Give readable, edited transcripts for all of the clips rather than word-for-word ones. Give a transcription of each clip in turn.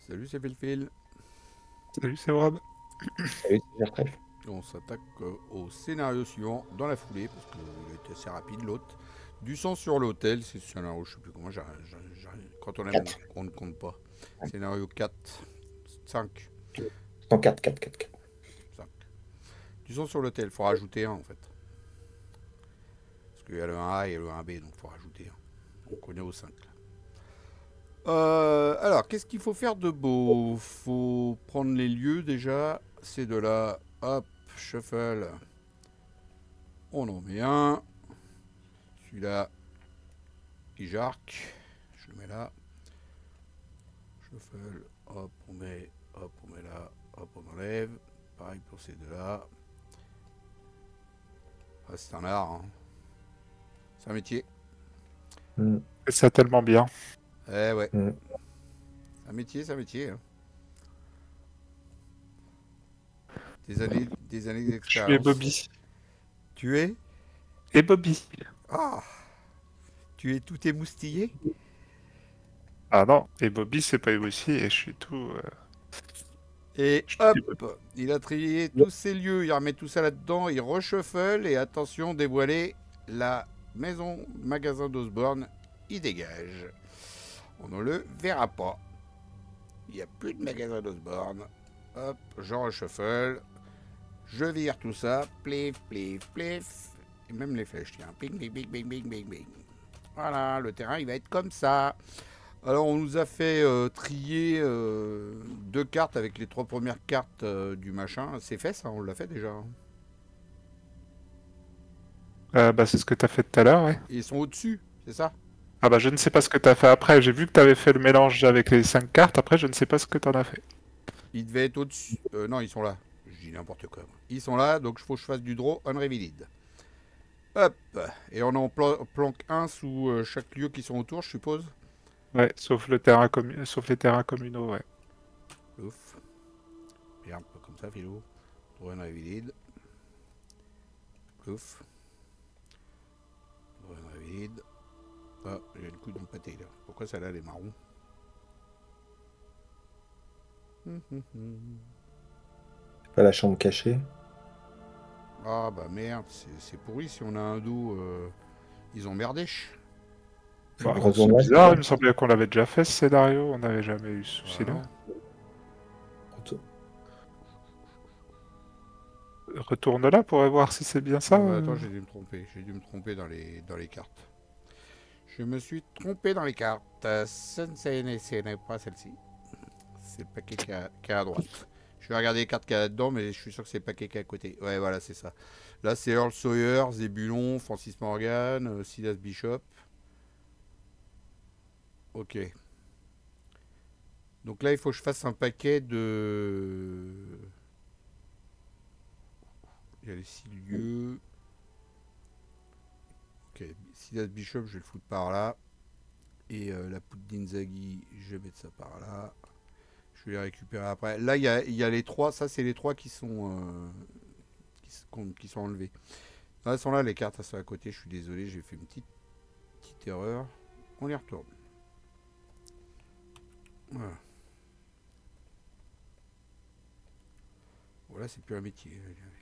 Salut, c'est Phil. Salut, c'est Rob. Salut, c'est Gertrude. On s'attaque au scénario suivant dans la foulée, parce qu'il était assez rapide l'autre. Du sang sur l'hôtel, c'est le scénario, je sais plus comment, quand on aime, 4. on ne compte pas. Scénario 4, 5, Non, 4, 4, 4, 4. 5. Du sang sur l'hôtel, il faut rajouter un en fait. Parce qu'il y a le 1A et le 1B, donc il faut rajouter un. Donc on est au 5 là. Alors, qu'est-ce qu'il faut faire de beau? Faut prendre les lieux déjà. C'est de là, hop, shuffle. On en met un. Celui-là, il jarque. Je le mets là. Shuffle, hop, on met là, hop, on enlève. Pareil pour ces deux-là. Ah, c'est un art, hein. C'est un métier. Et ça tellement bien. Eh ouais. Mm. C'est un métier. Hein. Des années Je suis d'expérience. Bobby. Tu es Et Bobby. Ah, tu es tout émoustillé. Ah non, et Bobby, c'est pas aussi, et je suis tout. Et Je suis Bobby. hop, il a trié tous ces lieux, il remet tout ça là-dedans, il reshuffle et attention, dévoiler la maison magasin d'Osborne, il dégage. On ne le verra pas. Il n'y a plus de magasin d'Osborne. Hop, je reshuffle. Je vire tout ça. Plif, plif, plif. Et même les flèches, tiens. Ping, ping, ping, ping, ping, ping, ping. Voilà, le terrain, il va être comme ça. Alors, on nous a fait trier deux cartes avec les trois premières cartes du machin. C'est fait, ça, on l'a fait déjà. Bah, c'est ce que t'as fait tout à l'heure, ouais. Et ils sont au-dessus, c'est ça? Ah bah, je ne sais pas ce que t'as fait après. J'ai vu que t'avais fait le mélange avec les 5 cartes. Après, je ne sais pas ce que t'en as fait. Ils devaient être au-dessus. Non, ils sont là. Je dis n'importe quoi. Ils sont là, donc il faut que je fasse du draw unrevealed. Hop. Et on en planque un sous chaque lieu qui sont autour, je suppose. Ouais, sauf le terrain sauf les terrains communaux, ouais. Ouf. Bien, pas comme ça, Philo. Draw unrevealed. Ouf. Draw unrevealed. Ah, j'ai le coup d'une pâté là. Pourquoi ça là, les marrons? Pas la chambre cachée. Ah bah merde, c'est pourri si on a un dos. Ils ont merdé. Bah, Retourne c'est là, bizarre, il me semblait qu'on l'avait déjà fait ce scénario. On n'avait jamais eu ce souci-là. Voilà. Retourne là pour voir si c'est bien ça. Ah bah attends, j'ai dû me tromper. J'ai dû me tromper dans les cartes. Je me suis trompé dans les cartes. Ce n'est pas celle-ci. C'est le paquet qui est à droite. Je vais regarder les cartes qu'il y a là-dedans, mais je suis sûr que c'est le paquet qui est à côté. Ouais, voilà, c'est ça. Là, c'est Earl Sawyer, Zébulon, Francis Morgan, Silas Bishop. Ok. Donc là, il faut que je fasse un paquet de... Il y a les 6 lieux. Ok, Silas Bishop, je vais le foutre par là. Et la poudre d'Inzaghi, je vais mettre ça par là. Je vais les récupérer après. Là, il y a les trois. Ça, c'est les trois qui sont enlevés. Non, elles sont là, les cartes, elles sont à côté. Je suis désolé, j'ai fait une petite erreur. On les retourne. Voilà. Voilà, c'est plus un métier.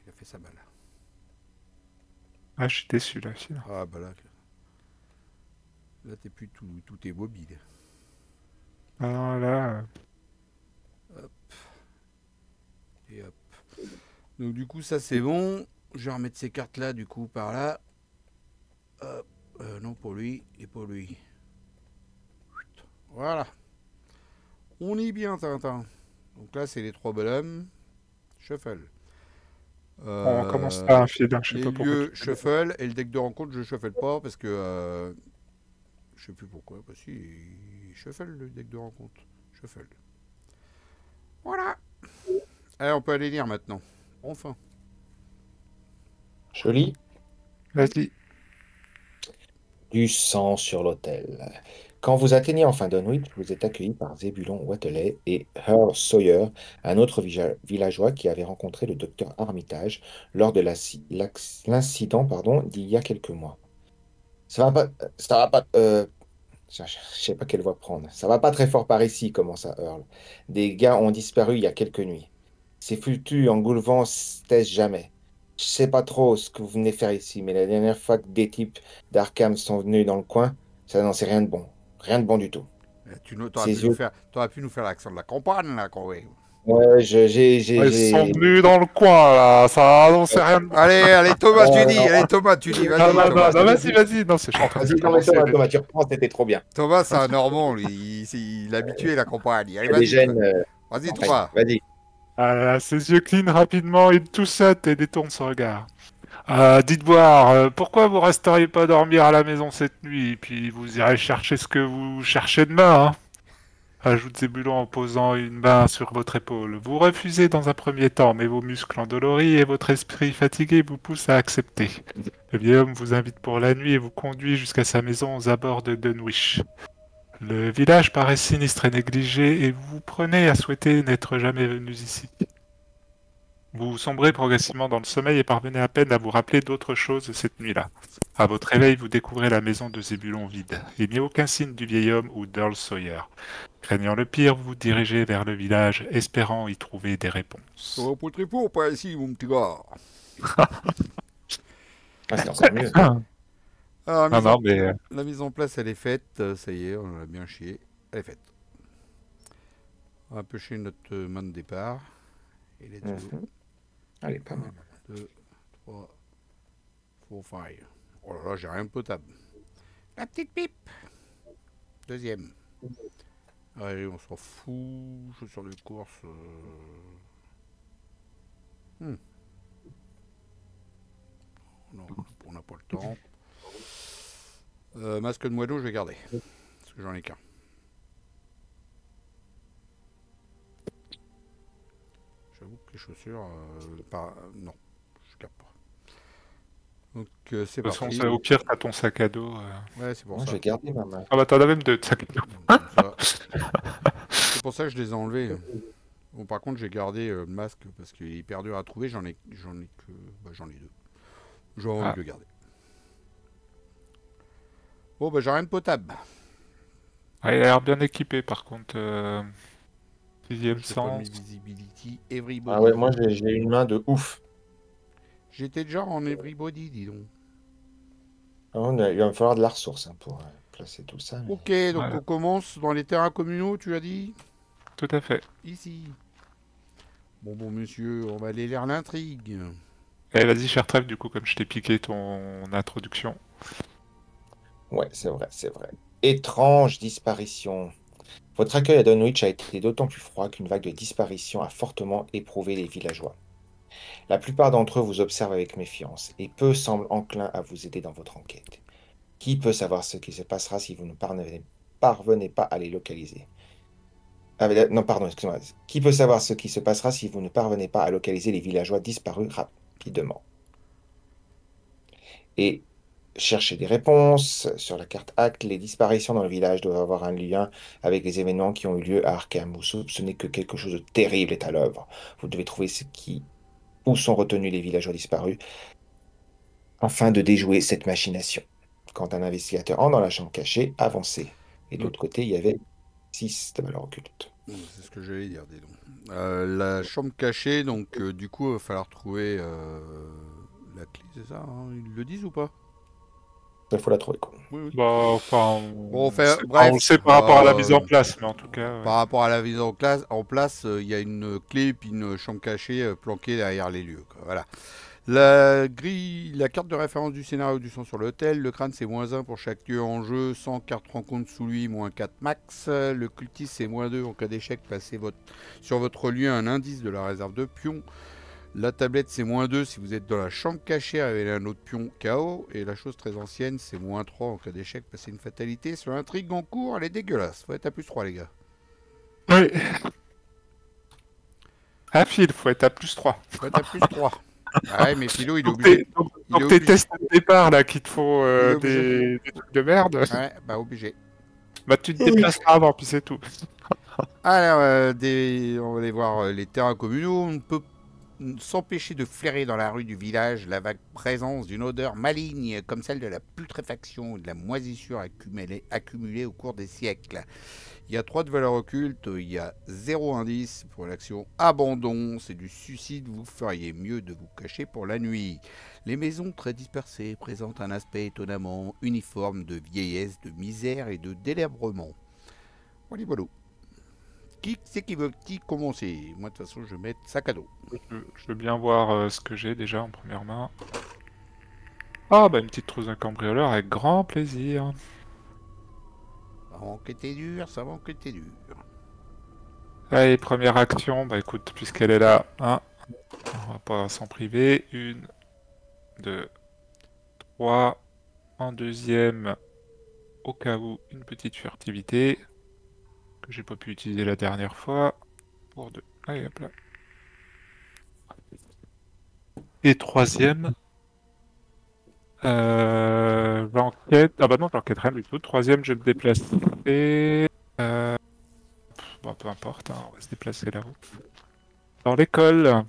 Il a fait sa balle. Ah, je suis déçu là. Sinon. Ah, bah là. Là, t'es plus tout est mobile. Ah non, là. Hop. Et hop. Donc, du coup, ça, c'est bon. Je vais remettre ces cartes-là, du coup, par là. Hop. Non, pour lui et pour lui. Voilà. On y est bien, Tintin. Donc là, c'est les trois bonhommes. Shuffle. On commence à un fil, hein, je sais Les pas pourquoi lieux tu fais. shuffle et le deck de rencontre, je shuffle pas parce que je sais plus pourquoi. Bah si, il shuffle le deck de rencontre. Shuffle. Voilà. Allez, on peut aller lire maintenant. Enfin. Joli. Vas-y. Du sang sur l'autel. Quand vous atteignez enfin Dunwich, vous êtes accueilli par Zébulon Watelet et Earl Sawyer, un autre villageois qui avait rencontré le docteur Armitage lors de l'incident d'il y a quelques mois. Ça va pas, Je sais pas quelle voie prendre. Ça va pas très fort par ici, commence à Earl. Des gars ont disparu il y a quelques nuits. Ces foutus engoulevents se taisent jamais. Je sais pas trop ce que vous venez faire ici, mais la dernière fois que des types d'Arkham sont venus dans le coin, ça n'en sait rien de bon. Rien de bon du tout. Ces yeux. T'aurais pu nous faire l'accent de la campagne, là, quand même. Ouais, Ouais, ils sont venus dans le coin, là. Ça annonce rien de bon. Allez, Thomas, tu dis. non. Allez, Thomas, tu dis. Non, Vas-y, non, Thomas. non, vas-y. Non, c'est je suis en train de Vas-y, non, mais commencer. Thomas, tu reprends, c'était trop bien. Thomas, c'est un Normand, lui. Il est habitué à la campagne. Allez, Il y a des vas-y. gènes. Vas-y, Après, Thomas. vas-y. Ah là là, ses yeux clignent rapidement, il toussette et détourne son regard. Dites voir, pourquoi vous resteriez pas dormir à la maison cette nuit, puis vous irez chercher ce que vous cherchez demain, hein, ajoute Zébulon en posant une main sur votre épaule. Vous refusez dans un premier temps, mais vos muscles endoloris et votre esprit fatigué vous poussent à accepter. Le vieil homme vous invite pour la nuit et vous conduit jusqu'à sa maison aux abords de Dunwich. Le village paraît sinistre et négligé, et vous vous prenez à souhaiter n'être jamais venus ici. Vous sombrez progressivement dans le sommeil et parvenez à peine à vous rappeler d'autre chose cette nuit-là. À votre réveil, vous découvrez la maison de Zébulon vide. Il n'y a aucun signe du vieil homme ou d'Earl Sawyer. Craignant le pire, vous vous dirigez vers le village, espérant y trouver des réponses. Ça va pas très fort par ici, mon petit gars. Ah, c'est encore mieux. Alors, Non, mais la mise en place, elle est faite. Ça y est, on en a bien chié. Elle est faite. On va pêcher notre main de départ. Et let's go. Allez, pas mal. 2, 3, 4, 5. Oh là là, j'ai rien de potable. La petite pipe. Deuxième. Allez, on s'en fout. Chaussures de course. Non, on n'a pas le temps. Masque de moineau, je vais garder. Parce que j'en ai qu'un. J'avoue que les chaussures. Non, je garde pas. Donc c'est de toute façon, parti. au pire, t'as ton sac à dos. Ouais, c'est pour Moi, ça. je vais garder ma main. Ah bah t'en as même deux de sacs à dos. C'est pour ça que je les ai enlevés. Bon, par contre, j'ai gardé le masque parce qu'il est hyper dur à trouver. J'en ai deux. J'ai envie de le garder. Bon, bah j'ai rien de potable. Ah, il a l'air bien équipé par contre. Sixième J'ai pas mis sens. visibility, everybody. Ah ouais, moi, j'ai une main de ouf. J'étais déjà en everybody, dis donc. Ah, il va me falloir de la ressource hein, pour placer tout ça. Mais... Ok, donc Voilà. on commence dans les terrains communaux, tu as dit? Tout à fait. Ici. Bon, monsieur, on va aller lire l'intrigue. Eh, vas-y, cher Trèfle, du coup, comme je t'ai piqué ton introduction. Ouais, c'est vrai, c'est vrai. Étrange disparition. Votre accueil à Dunwich a été d'autant plus froid qu'une vague de disparitions a fortement éprouvé les villageois. La plupart d'entre eux vous observent avec méfiance, et peu semblent enclins à vous aider dans votre enquête. Qui peut savoir ce qui se passera si vous ne parvenez pas à les localiser? Non, pardon, excusez-moi. Qui peut savoir ce qui se passera si vous ne parvenez pas à localiser les villageois disparus rapidement? Et cherchez des réponses. Sur la carte Acte, les disparitions dans le village doivent avoir un lien avec les événements qui ont eu lieu à Arkham. Vous soupçonnez que quelque chose de terrible est à l'œuvre. Vous devez trouver où sont retenus les villageois disparus afin de déjouer cette machination. Quand un investigateur entre dans la chambre cachée, avancez. Et de l'autre côté, il y avait 6 de valeur occulte. C'est ce que j'allais dire, dis donc. La chambre cachée, donc du coup, il va falloir trouver la clé, c'est ça hein? Ils le disent ou pas? Il faut la trouver, quoi. Oui. Bah, enfin, Bon, on le sait par rapport à la mise en place, mais en tout cas. Par rapport à la mise en place, il y a une clé et puis une chambre cachée planquée derrière les lieux. Quoi. Voilà. La carte de référence du scénario du sang sur l'hôtel. Le crâne, c'est -1 pour chaque lieu en jeu. 100 cartes rencontres sous lui, -4 max. Le cultiste, c'est -2 en cas d'échec. Passez sur votre lieu un indice de la réserve de pions. La tablette, c'est -2 si vous êtes dans la chambre cachée, révélez un autre pion KO. Et la chose très ancienne, c'est -3 en cas d'échec. Passez une fatalité sur l'intrigue en cours. Elle est dégueulasse. Faut être à +3, les gars. Oui. Un fil, faut être à +3. Faut être à +3. Ah ouais, mais Philo, il est obligé. Donc tes tests de départ, là, qui te font des trucs de merde, Ouais, bah obligé. bah tu te déplaceras avant, puis c'est tout. Alors, on va aller voir les terrains communaux. On ne peut s'empêcher de flairer dans la rue du village la vague présence d'une odeur maligne comme celle de la putréfaction ou de la moisissure accumulée au cours des siècles. Il y a 3 de valeur occulte, il y a 0 indice pour l'action abandon, c'est du suicide, vous feriez mieux de vous cacher pour la nuit. Les maisons très dispersées présentent un aspect étonnamment uniforme de vieillesse, de misère et de délabrement. Voilà, voilà. Qui c'est qui veut commencer? Moi de toute façon je vais mettre sac à dos. Je veux bien voir ce que j'ai déjà en première main. Ah bah une petite trousse d'un cambrioleur avec grand plaisir. Ça va enquêter dur, ça va enquêter dur. Allez, première action, bah écoute, puisqu'elle est là, hein, on va pas s'en priver. 1, 2, 3. En deuxième, au cas où, une petite furtivité que j'ai pas pu utiliser la dernière fois. Pour 2. Allez, hop là. Et troisième, j'enquête. Ah bah non, j'enquête rien du tout. Troisième, je vais me déplacer. Bon, peu importe, hein, on va se déplacer là-haut. Dans l'école.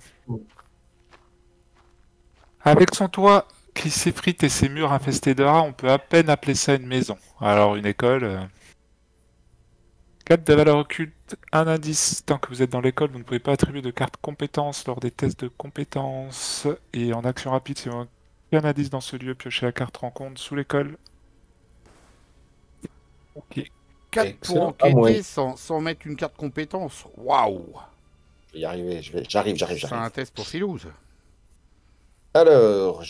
Avec son toit qui s'effrite et ses murs infestés de rats, on peut à peine appeler ça une maison. Alors, une école. 4 de valeur occulte, un indice. Tant que vous êtes dans l'école, vous ne pouvez pas attribuer de carte compétence lors des tests de compétences. Et en action rapide, si vous avez un indice dans ce lieu, piochez la carte rencontre sous l'école. Ok. 4 pour Excellent. enquêter sans mettre une carte compétence. Waouh! Je vais y arriver, j'arrive. C'est un test pour Philouse. Alors,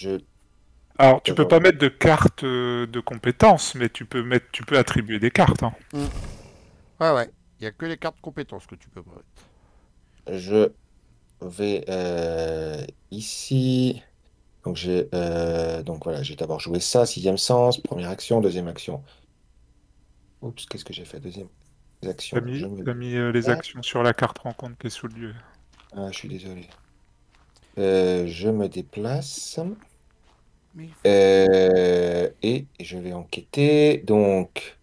Alors, tu peux pas mettre de carte de compétences, mais tu peux attribuer des cartes. Hein. Ouais. Il n'y a que les cartes compétences que tu peux mettre. je vais ici. Donc, donc voilà, j'ai d'abord joué ça, 6e sens, première action, deuxième action. Oups, qu'est-ce que j'ai fait? Deuxième action. T'as mis les actions sur la carte rencontre qui est sous le lieu. Ah, je suis désolé. Je me déplace. Mais... Et je vais enquêter. Donc,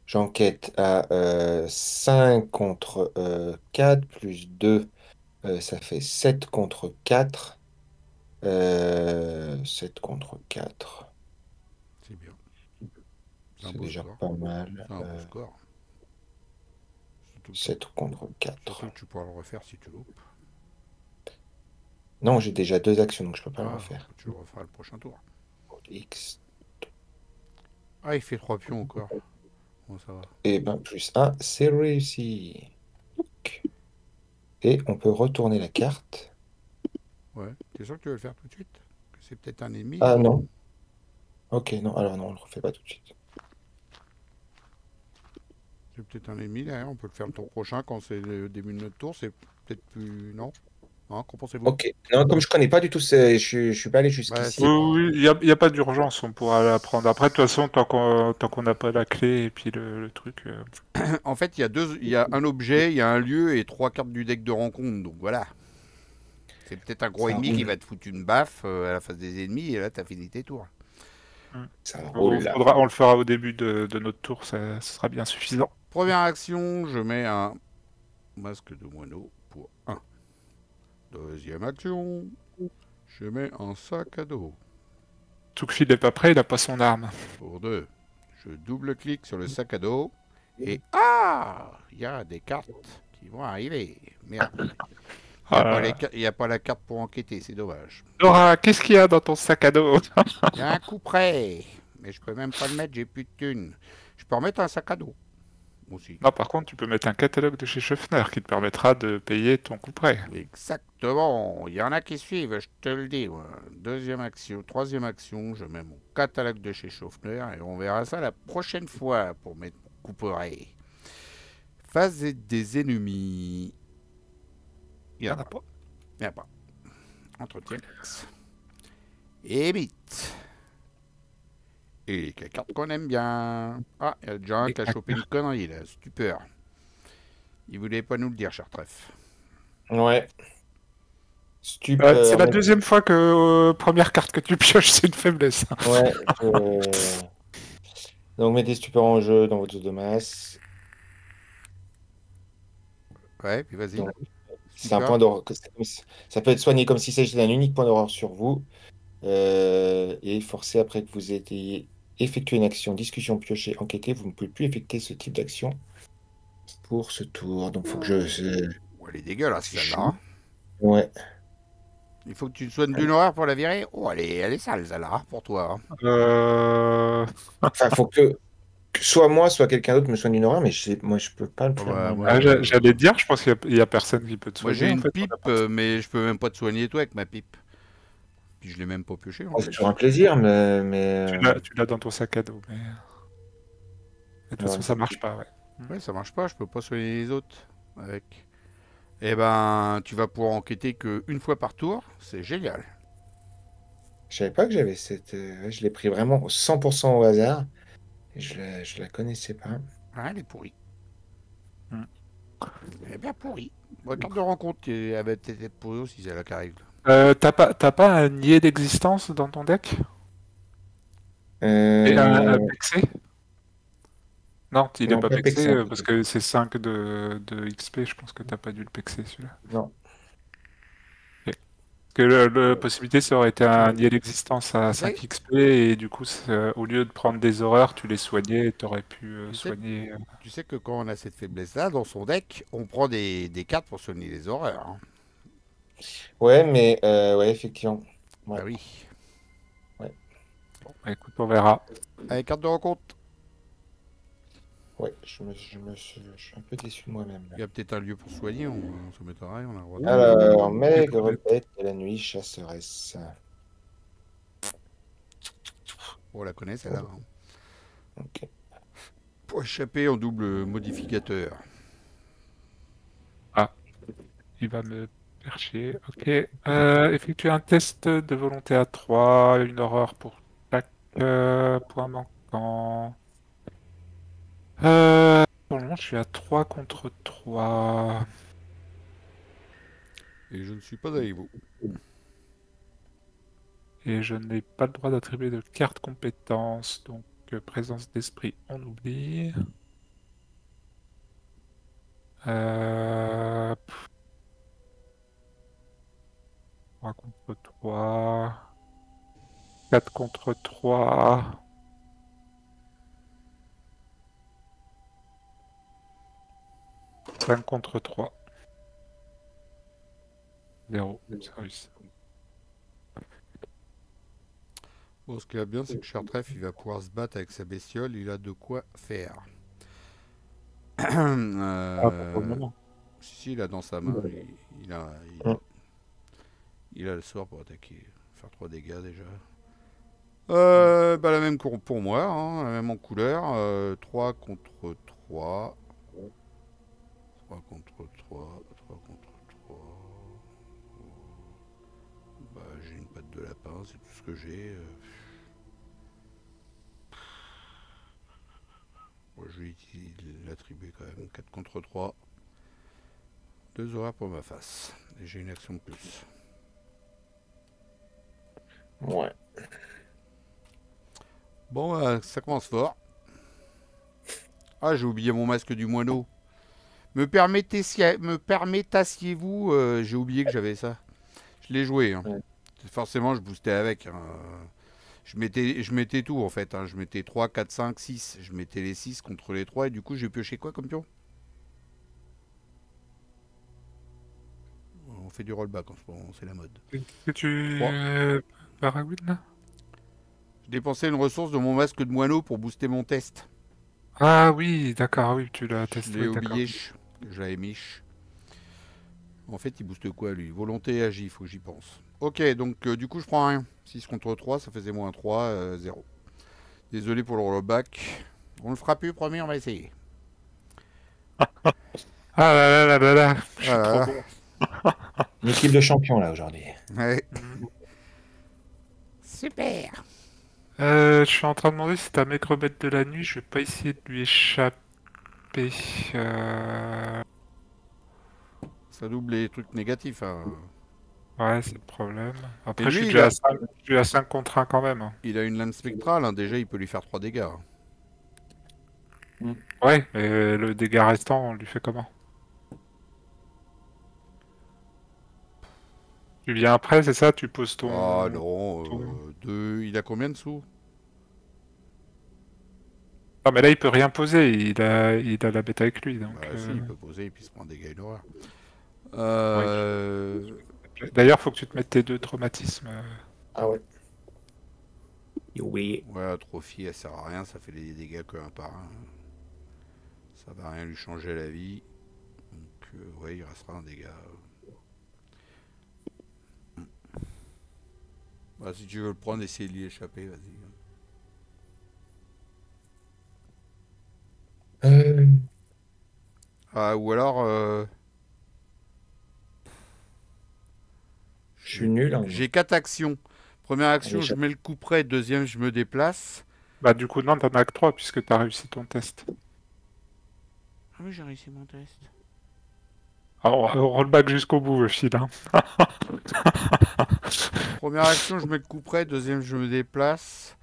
j'enquête à 5 contre 4 plus 2. Ça fait 7 contre 4. 7 contre 4. C'est bien. C'est déjà pas mal. C'est un beau score. 7 contre 4. Surtout que tu pourras le refaire si tu loupes. Non, j'ai déjà 2 actions, donc je peux pas le refaire. Tu le referas le prochain tour. X. Ah, il fait 3 pions encore. Bon, ça va. Et ben, plus 1, c'est réussi. Et on peut retourner la carte. Ouais. T'es sûr que tu veux le faire tout de suite? Que c'est peut-être un ennemi? Ah non. Ok, non, alors non, on le refait pas tout de suite. C'est peut-être un ennemi derrière, on peut le faire le tour prochain quand c'est le début de notre tour, c'est peut-être plus... Non? Hein, qu'en pensez-vous? Ok, non, comme je connais pas du tout, je suis pas allé jusqu'ici. Oui, il n'y a pas d'urgence, on pourra l'apprendre. Après, de toute façon, tant qu'on n'a pas la clé et puis le truc... En fait, il y a un objet, il y a un lieu et 3 cartes du deck de rencontre, donc voilà. C'est peut-être un gros ennemi qui va te foutre une baffe à la face des ennemis et là, t'as fini tes tours. Ça roule là. On le fera au début de notre tour, ça sera bien suffisant. Première action, je mets un masque de moineau pour 1. Deuxième action, je mets un sac à dos Toukfil n'est pas prêt, il n'a pas son arme. pour 2. Je double-clique sur le sac à dos et ah, il y a des cartes qui vont arriver. Merde. Il n'y a pas la carte pour enquêter, c'est dommage. Laura, qu'est-ce qu'il y a dans ton sac à dos? Il y a un coup près, mais je peux même pas le mettre, j'ai plus de thunes. Je peux remettre un sac à dos aussi. Non, par contre, tu peux mettre un catalogue de chez Scheffner qui te permettra de payer ton coup prêt. Exactement, il y en a qui suivent, je te le dis. Ouais. Deuxième action, troisième action, je mets mon catalogue de chez Schaeffner et on verra ça la prochaine fois pour mettre mon couperet. Phase des ennemis. Il n'y en a pas. Il n'y en a pas. Entretien. Et vite. Et quelle carte qu'on aime bien. Ah, il y a déjà un qui a chopé une connerie là, stupeur. Il voulait pas nous le dire, cher Treff. Ouais. Stupeur. C'est la deuxième fois que première carte que tu pioches, c'est une faiblesse. Ouais. Donc mettez stupeur en jeu dans votre zone de masse. Ouais, puis vas-y. C'est un Quoi? point d'horreur. Ça peut être soigné comme si c'était un unique point d'horreur sur vous. Et forcé après que vous ayez effectué une action, discussion, piocher, enquêter, vous ne pouvez plus effectuer ce type d'action pour ce tour. Donc faut que Oh, elle est dégueulasse celle-là, hein. Ouais. Il faut que tu te soignes d'une horreur pour la virer. Oh, elle est sale celle-là, hein, pour toi, hein. Euh... Enfin, faut que soit moi, soit quelqu'un d'autre me soigne d'une horreur, mais moi, je peux pas le Oh, faire bah, moi-même. Ah, j'allais dire, je pense qu'il y a personne qui peut te moi, soigner j'ai en une fait. pipe, mais je peux même pas te soigner toi avec ma pipe. Puis je l'ai même pas pioché en Oh, c'est toujours un plus. plaisir, mais Tu l'as dans ton sac à dos, mais de toute façon ouais. ça marche pas, ouais. Ouais, ça marche pas, je peux pas soigner les autres avec. Eh ben, tu vas pouvoir enquêter que une fois par tour, c'est génial. Je savais pas que j'avais cette. Ouais, je l'ai pris vraiment 100% au hasard. Et je la connaissais pas. Ah, elle est pourrie. Mm. Elle est bien pourrie. Bon, carte de rencontre, elle avait été pourrie aussi, c'est là qui arrive. T'as pas un niais d'existence dans ton deck? Et un Euh, pexé? Non, il est non, pas pas pexé Pexin. parce que c'est 5 de XP, je pense que t'as pas dû le pexer celui-là. Non. Ok. Parce que la possibilité ça aurait été un niais d'existence à Tu sais, 5 XP et du coup au lieu de prendre des horreurs, tu les soignais et t'aurais pu tu sais, soigner. tu sais que quand on a cette faiblesse-là, dans son deck, on prend des cartes pour soigner les horreurs, hein. Ouais, mais ouais, effectivement. Bah Ouais, oui. ouais, Bon, bah, écoute, on verra. Allez, carte de rencontre. ouais. Je suis un peu déçu de moi-même là. Il y a peut-être un lieu pour soigner, on se mettra rien, on a le droit de... Alors, J'ai maigre trouvé. bête de la nuit, chasseresse. Oh, on la connaît celle-là, hein. Ok. Pour échapper en double modificateur. Ah, il va me faire chier. Ok. Effectuer un test de volonté à 3, une horreur pour chaque point manquant. Pour le moment, je suis à 3 contre 3. Et je ne suis pas avec vous. Et je n'ai pas le droit d'attribuer de carte compétence. Donc, présence d'esprit, on oublie. 3 contre 3. 4 contre 3. 5 contre 3. 0. Service. Bon, ce qui est bien, c'est que Chartref, il va pouvoir se battre avec sa bestiole, il a de quoi faire. Ah, pour le moment. Si, il a dans sa main, il a, Hum. il a le sort pour attaquer, faire 3 dégâts déjà. Bah, la même pour moi, hein, la même en couleur, 3 contre 3. 3 contre 3, 3 contre 3. Bah, j'ai une patte de lapin, c'est tout ce que j'ai. Bon, je vais l'attribuer quand même. 4 contre 3. 2 horaires pour ma face. Et j'ai une action de plus. Ouais. Bon, ça commence fort. Ah, j'ai oublié mon masque du moineau. Me permettassiez-vous j'ai oublié que j'avais ça. Je l'ai joué, hein. Ouais. Forcément, je boostais avec, hein. Je mettais tout en fait, hein. Je mettais 3, 4, 5, 6. Je mettais les 6 contre les 3 et du coup j'ai pioché quoi comme pion? On fait du rollback en ce moment, c'est la mode. Que tu 3. Paraguay là? Je dépensais une ressource de mon masque de moineau pour booster mon test. Ah oui, d'accord, oui, tu l'as Je testé, l'ai oui, d'accord. oublié, que j'avais mis. En fait, il booste quoi lui? Volonté et agi, faut que j'y pense. Ok, donc du coup je prends rien. 6 contre 3, ça faisait moins 3, 0. Désolé pour le rollback. On le fera plus, promis, on va essayer. Ah là là là là là, je suis trop Voilà. bon. Une équipe de champions là aujourd'hui. Ouais. Mm. Super. Je suis en train de demander si ta maigre-bête de la nuit, je vais pas essayer de lui échapper. Euh, Ça double les trucs négatifs, hein. Ouais, c'est le problème. Et Après, lui, il a, je suis à 5 contre 1 quand même, hein. il a une lame spectrale, hein. Déjà il peut lui faire 3 dégâts, hein. Ouais, mais le dégât restant, on lui fait comment? Tu viens après, c'est ça? Tu poses ton... Ah non, ton- il a combien de sous? Ah, mais là, il peut rien poser. Il a la bête avec lui, donc... Bah si, il peut poser et puis se prendre des dégâts d'horreur. oui. Euh... D'ailleurs, faut que tu te mettes tes 2 traumatismes. Ah ouais. Oui. Ouais, la trophie, elle sert à rien, ça fait les dégâts que un par un. Ça va rien lui changer la vie. Donc, ouais, il restera un dégât. Bah, si tu veux le prendre, essayer de l'y échapper, vas-y. Euh, Ah, ou alors, je suis nul, hein. j'ai 4 actions. Première action, Allez, je mets le coup près. Deuxième, je me déplace. Bah, du coup, non, t'en as que 3, puisque t'as réussi ton test. Ah oui, j'ai réussi mon test. Alors, on rollback jusqu'au bout, le fil, hein. Première action, je mets le coup près. Deuxième, je me déplace.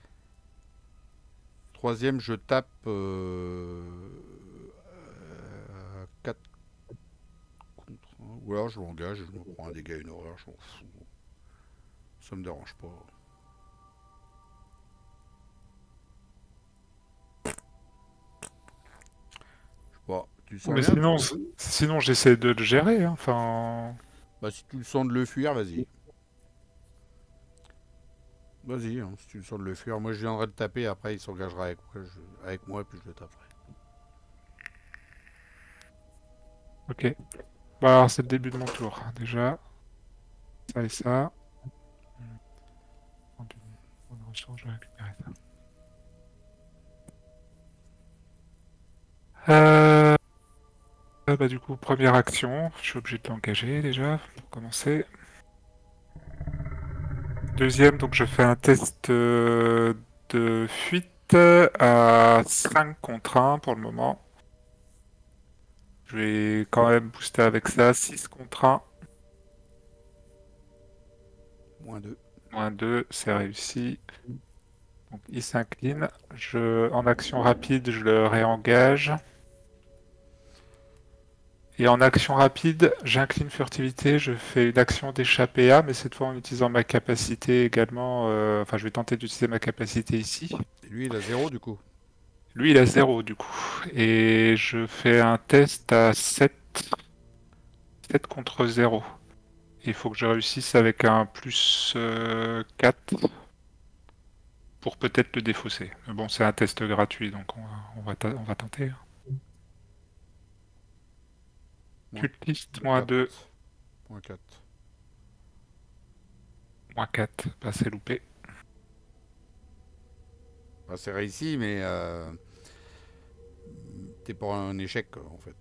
Troisième, je tape 4 contre 1. Ou alors je l'engage et je me prends un dégât, une horreur, je m'en fous. Ça me dérange pas. Je sais pas, tu le sens Mais bien? sinon j'essaie de le gérer, hein. Enfin... Bah si tu le sens de le fuir, vas-y. Vas-y, hein, si tu le sens de le fuir. Moi je viendrai de taper, après il s'engagera avec moi et puis je le taperai. Ok. Bah, alors, c'est le début de mon tour, déjà. Ça et ça. Je vais récupérer ça. Bah, du coup, première action. Je suis obligé de l'engager, déjà, pour commencer. Deuxième, donc je fais un test de fuite à 5 contre 1 pour le moment. Je vais quand même booster avec ça, 6 contre 1. Moins 2. Moins 2, c'est réussi. Donc il s'incline. En action rapide, je le réengage. Et en action rapide, j'incline furtivité, je fais une action d'échapper à, mais cette fois en utilisant ma capacité également. Enfin, je vais tenter d'utiliser ma capacité ici. Et lui il a 0 du coup. Lui, il a 0 du coup. Et je fais un test à 7 contre 0. Il faut que je réussisse avec un plus 4 pour peut-être le défausser. Mais bon, c'est un test gratuit, donc on va tenter. Cultiste, moins 2, Moins 4. moins 4. Bah, c'est loupé. Bah, c'est réussi, mais t'es pour un échec en fait,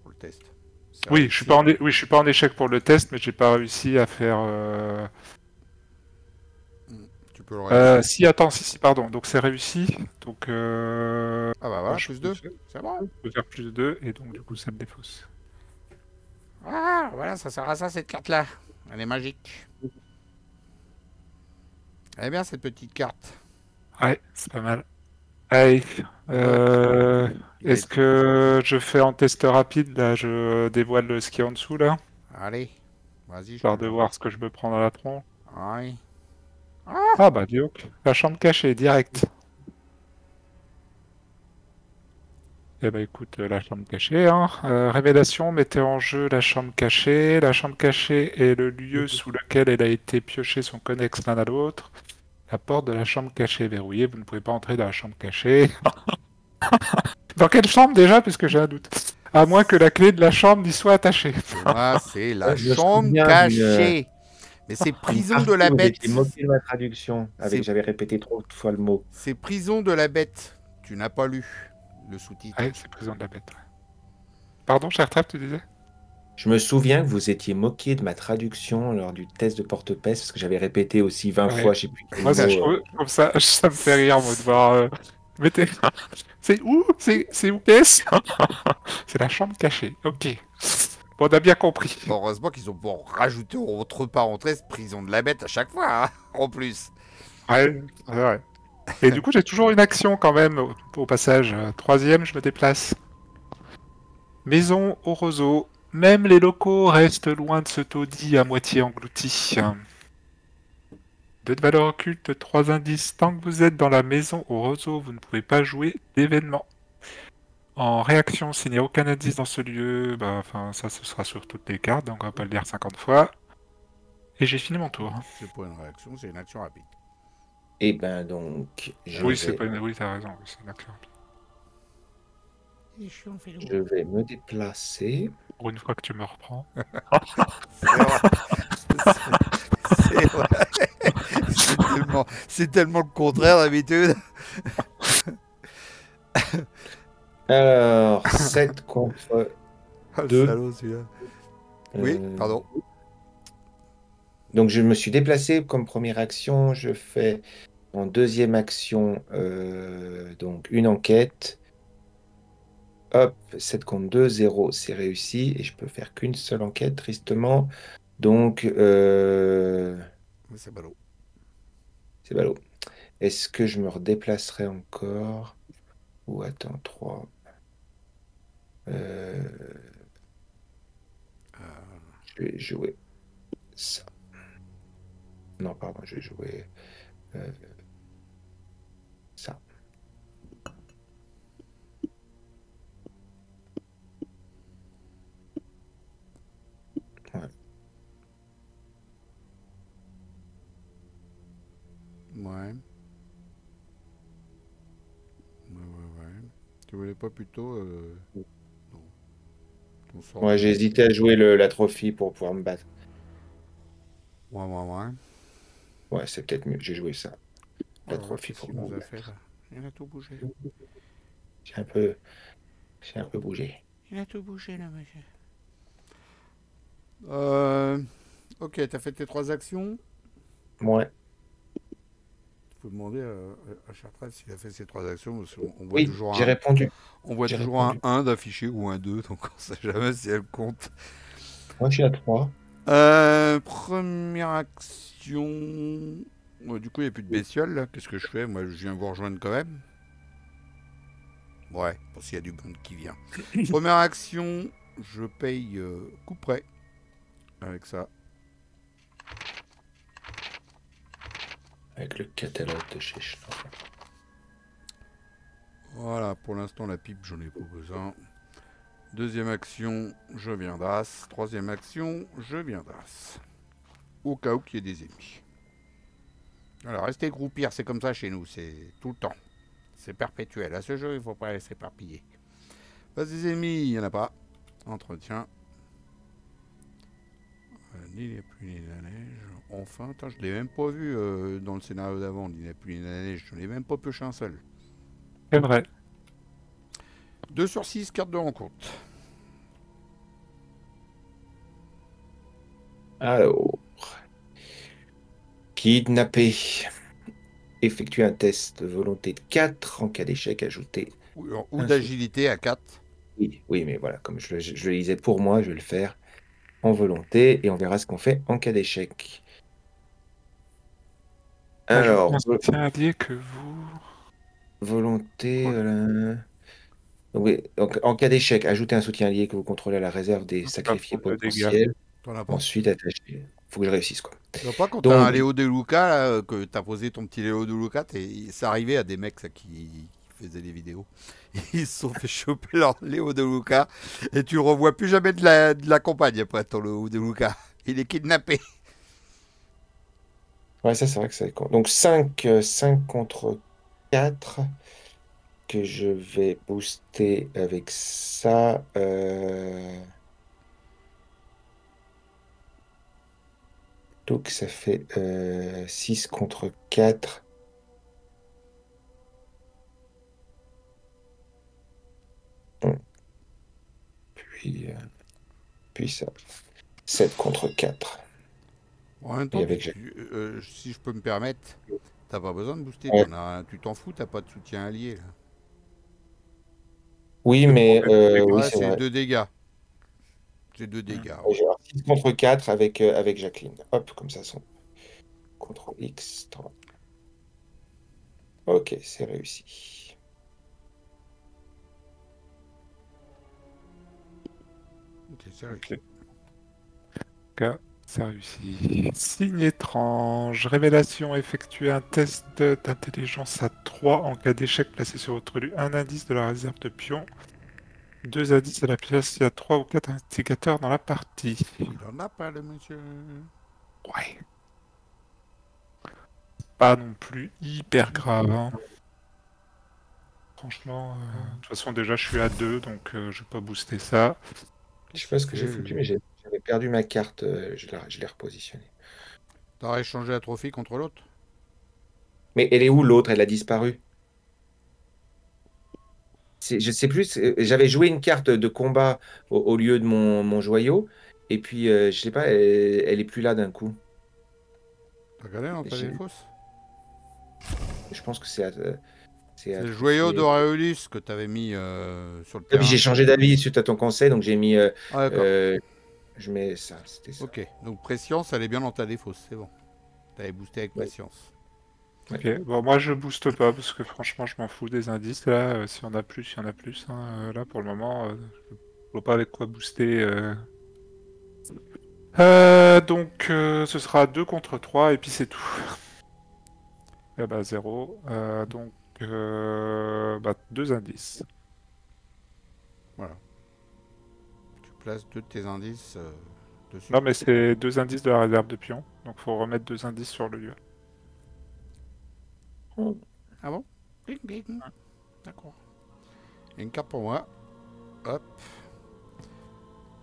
pour le test. Oui, je suis pas oui, je suis pas en échec pour le test, mais j'ai pas réussi à faire. Tu peux le réussir. Si, attends, si, pardon. Donc c'est réussi. Donc. Ah bah voilà, je plus peux 2. C'est bon. je peux faire plus 2, et donc du coup ça me défausse. Ah, voilà, ça sert à ça cette carte-là. Elle est magique. Elle est bien cette petite carte. Ouais, c'est pas mal. Allez. Est-ce que je fais en test rapide, là, je dévoile ce qui est en dessous, là, Allez, vas-y, je te histoire de le voir ce que je me prends dans la tronche. Ouais. Ah bah dis donc, la chambre cachée, direct. Eh bah écoute, la chambre cachée, hein. Révélation, mettez en jeu la chambre cachée. La chambre cachée est le lieu sous lequel elle a été piochée sont connexes l'un à l'autre. La porte de la chambre cachée est verrouillée, vous ne pouvez pas entrer dans la chambre cachée. Dans quelle chambre déjà? Parce que j'ai un doute. À moins que la clé de la chambre n'y soit attachée. Moi, c'est la Je me chambre souviens cachée. Mais c'est Une prison partie de la où bête. j'étais moqué de ma traduction, C'est- j'avais répété trop de fois le mot. C'est prison de la bête. Tu n'as pas lu le sous-titre. Ouais, c'est prison de la bête. Ouais. Pardon, cher Trap, tu disais? Je me souviin que vous étiez moqué de ma traduction lors du test de porte-peste, parce que j'avais répété aussi 20 Ouais. fois, je sais plus quel Moi, mot. je trouve ça me fait rire, moi, de voir. Mettez. C'est où? C'est où qu'est-ce? C'est la chambre cachée. Ok. Bon, on a bien compris. Bon, heureusement qu'ils ont pour rajouter entre parenthèses prison de la bête à chaque fois, hein, en plus. Ouais, c'est vrai. Et du coup, j'ai toujours une action quand même au passage. Troisième, je me déplace. Maison au roseau. Même les locaux restent loin de ce taudis à moitié englouti. 2 de valeur occulte, 3 indices. Tant que vous êtes dans la maison au roseau, vous ne pouvez pas jouer d'événements. En réaction, s'il n'y a aucun indice dans ce lieu, ça ce sera sur toutes les cartes, donc on va pas le lire 50 fois. Et j'ai fini mon tour. C'est pas une réaction, c'est une action rapide. Et ben donc, Oui, c'est pas une... Oui, t'as raison, oui, c'est une action. Il est chiant, Philo. je vais me déplacer. Pour une fois que tu me reprends. C'est vrai. C'est tellement le contraire d'habitude. Alors, 7 contre Ah, le 2. salaud, celui-là. Oui, pardon. Donc, je me suis déplacé comme première action. Je fais en deuxième action donc une enquête. Hop, 7 contre 2, 0, c'est réussi. Et je peux faire qu'une seule enquête, tristement. Donc, C'est ballot. c'est ballot. Est-ce que je me redéplacerai encore? Ou attends, 3. Je vais jouer ça. Non, pardon, je vais jouer ça. Ouais. Ouais. Tu voulais pas plutôt... Non. Ton sort Ouais, de- j'ai hésité à jouer la trophy pour pouvoir me battre. Ouais. Ouais, c'est peut-être mieux. J'ai joué ça. La Alors là, trophy qu'est-ce pour qu'il me nous a battre. fait, là? Il a tout bougé. J'ai un peu, j'ai un peu bougé. Il a tout bougé, là, monsieur. Ok, t'as fait tes 3 actions. Ouais. Faut demander à Chartres s'il a fait ses 3 actions. Parce qu'on voit Oui, toujours j'ai répondu. on voit J'ai toujours répondu. 1 d'affiché ou un 2, donc on sait jamais si elle compte. Moi, je suis à 3. Première action. Du coup, il n'y a plus de bestiole là. Qu'est-ce que je fais? Moi, je viens vous rejoindre quand même. Ouais, pour s'il y a du monde qui vient. Première action, je paye coup près avec ça. Avec le catalogue de chez Schnorr. Voilà, pour l'instant, la pipe, j'en ai pas besoin. Deuxième action, je viens d'as. Troisième action, je viens d'as. Au cas où qu'il y ait des ennemis. Alors, restez groupir, c'est comme ça chez nous, c'est tout le temps. C'est perpétuel. À ce jeu, il ne faut pas s'éparpiller. Face des ennemis, il n'y en a pas. Entretien. Ni la pluie ni la neige. Enfin, attends, je ne l'ai même pas vu dans le scénario d'avant, ni la pluie ni la neige. Je n'en ai même pas pioché un seul. C'est vrai. 2 sur 6, carte de rencontre. Alors, kidnappé. Effectuer un test de volonté de 4 en cas d'échec, ajouter. Ou d'agilité à 4. Oui, mais voilà, comme je le lisais pour moi, je vais le faire en volonté et on verra ce qu'on fait en cas d'échec. Alors, Un soutien allié que vous... volonté. Donc, oui, donc, en cas d'échec, ajoutez un soutien allié que vous contrôlez à la réserve des sacrifiés prendre de dégâts. potentiels. T'en as pas. Ensuite, attacher. Faut que je réussisse, quoi. Tu vois pas quand t'as Donc, un Léo de Luca, là, que t'as posé ton petit Léo de Luca, ça arrivait à des mecs ça, qui faisaient des vidéos. Ils se sont fait choper leur Léo de Luca et tu le revois plus jamais de la campagne après ton Léo de Luca. Il est kidnappé. ouais, ça, c'est vrai que c'est con. Donc, 5 contre 4 que je vais booster avec ça. Donc, ça fait 6 contre 4. Puis, puis ça. 7 contre 4. En même Et temps, avec si je peux me permettre, t'as pas besoin de booster. Ouais. Tu t'en fous, t'as pas de soutien allié. Là. Oui, mais oui, Ouais, c'est c'est vrai. 2 dégâts. C'est 2 dégâts. Ouais, Ouais. j'ai 6 contre 4 avec Jacqueline. Hop, comme ça, son CTRL X. 3. Ok, c'est réussi. Ok, c'est réussi. Ok. Cas, c'est réussi. Signe étrange. Révélation. Effectuer un test d'intelligence à 3 en cas d'échec. Placé sur votre lu un indice de la réserve de pions. 2 indices à la pièce. Il y a 3 ou 4 indicateurs dans la partie. Il en a pas, le monsieur. Ouais. Pas non plus hyper grave, hein. Franchement, de toute façon, déjà, je suis à 2, donc je vais pas booster ça. Je sais pas ce que j'ai foutu, mais j'avais perdu ma carte. Je l'ai repositionnée. T'aurais échangé la trophée contre l'autre? Mais elle est où l'autre? Elle a disparu. Je sais plus. J'avais joué une carte de combat au lieu de mon joyau. Et puis, je sais pas, elle est plus là d'un coup. T'as regardé dans Et ta défausse? je pense que c'est C'est le joyau attribué. d'Auréolus que t'avais mis sur le Ah oui, terrain. j'ai changé d'avis suite à ton conseil, donc j'ai mis. Ah, d'accord. Euh, je mets ça, c'était ça. Ok, donc Préscience, elle est bien dans ta défausse, c'est bon. T'avais boosté avec Ouais. Préscience. Ok, bon, moi je booste pas parce que franchement, je m'en fous des indices là. Si on a plus, il y en a plus, hein. Là, pour le moment, je vois pas avec quoi booster. Donc, ce sera 2 contre 3 et puis c'est tout. Ah bah, 0. Donc, 2 indices. Voilà. Tu places deux de tes indices dessus. Non, mais c'est 2 indices de la réserve de pions. Donc, faut remettre 2 indices sur le lieu. Ah bon? Bing, bing. D'accord. Et une carte pour moi. Hop.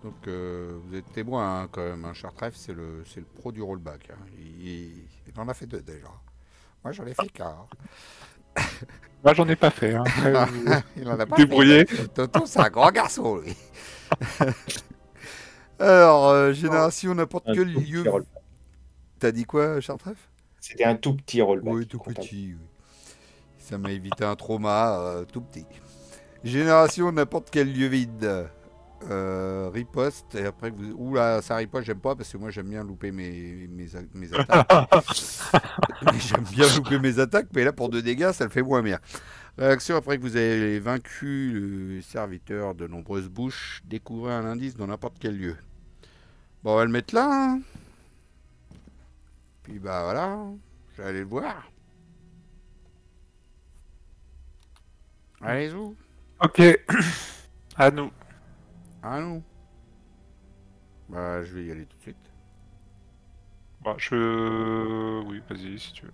Donc vous êtes témoin hein, quand même. Un Chartref, c'est le pro du rollback. Hein. Il en a fait deux déjà. Moi j'en ai fait qu'un. Moi, j'en ai pas fait, hein. Vous Il en a vous pas fait. débrouillez. Toto, c'est un grand garçon lui. Alors, génération n'importe Un quel tout petit lieu. roll. T'as dit quoi, Chartref? C'était un tout petit rollback. Oui, tout comptable. petit. Oui. Ça m'a évité un trauma tout petit. Génération n'importe quel lieu vide. Riposte et après que vous... Oula, ça riposte j'aime pas parce que moi j'aime bien louper mes attaques. J'aime bien louper mes attaques, mais là pour 2 dégâts ça le fait moins bien. Réaction après que vous avez vaincu le serviteur de nombreuses bouches, découvrez un indice dans n'importe quel lieu. Bon, on va le mettre là. Hein. Puis bah voilà, je vais aller le voir. Allez-y, Ok, à nous. à nous. Bah je vais y aller tout de suite. Bon, Oui, vas-y, si tu veux.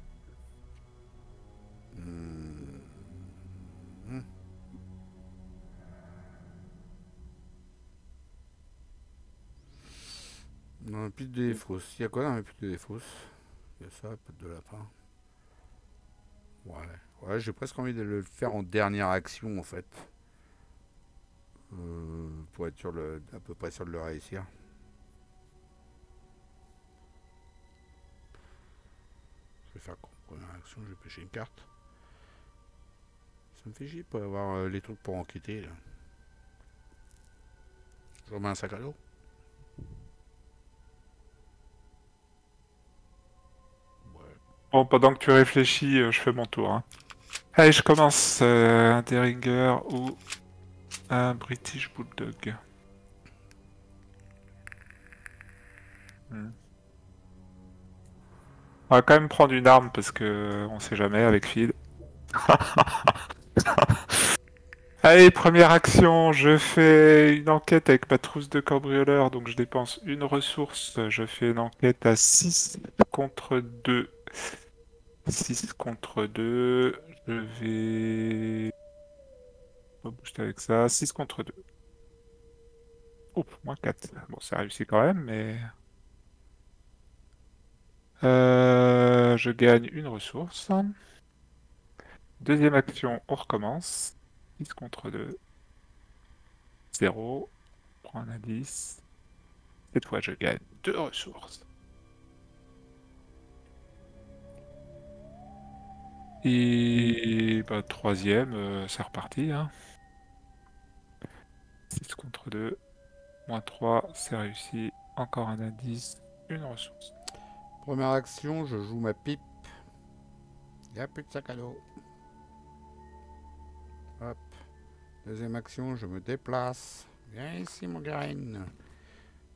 Hmm. Hmm. Non, plus de défausse. Il y a quoi dans les plus de défausse? Il y a ça, peut-être de lapin. Ouais. Ouais, j'ai presque envie de le faire en dernière action en fait. Pour être à peu près sûr de le réussir. Je vais faire quoi? Première action, je vais pêcher une carte. Ça me fait chier de pas avoir les trucs pour enquêter là. Je remets un sac à dos. Ouais. Bon, pendant que tu réfléchis, je fais mon tour, hein. Allez, je commence. Un Derringer ou un British Bulldog. Hmm. On va quand même prendre une arme parce que on sait jamais avec Phil. Allez, première action, je fais une enquête avec ma trousse de cambrioleur, donc je dépense une ressource. Je fais une enquête à 6 contre 2. 6 contre 2. Je vais booster avec ça. 6 contre 2. Oups, moins 4. Bon, ça réussit quand même, mais... je gagne une ressource. Deuxième action, on recommence. 6 contre 2. 0. Prends un indice. Cette fois, je gagne 2 ressources. Et troisième, c'est reparti. Hein. 6 contre 2. Moins 3, c'est réussi. Encore un indice. Une ressource. Première action, je joue ma pipe. Il n'y a plus de sac à dos. Hop. Deuxième action, je me déplace. Viens ici, mon garine.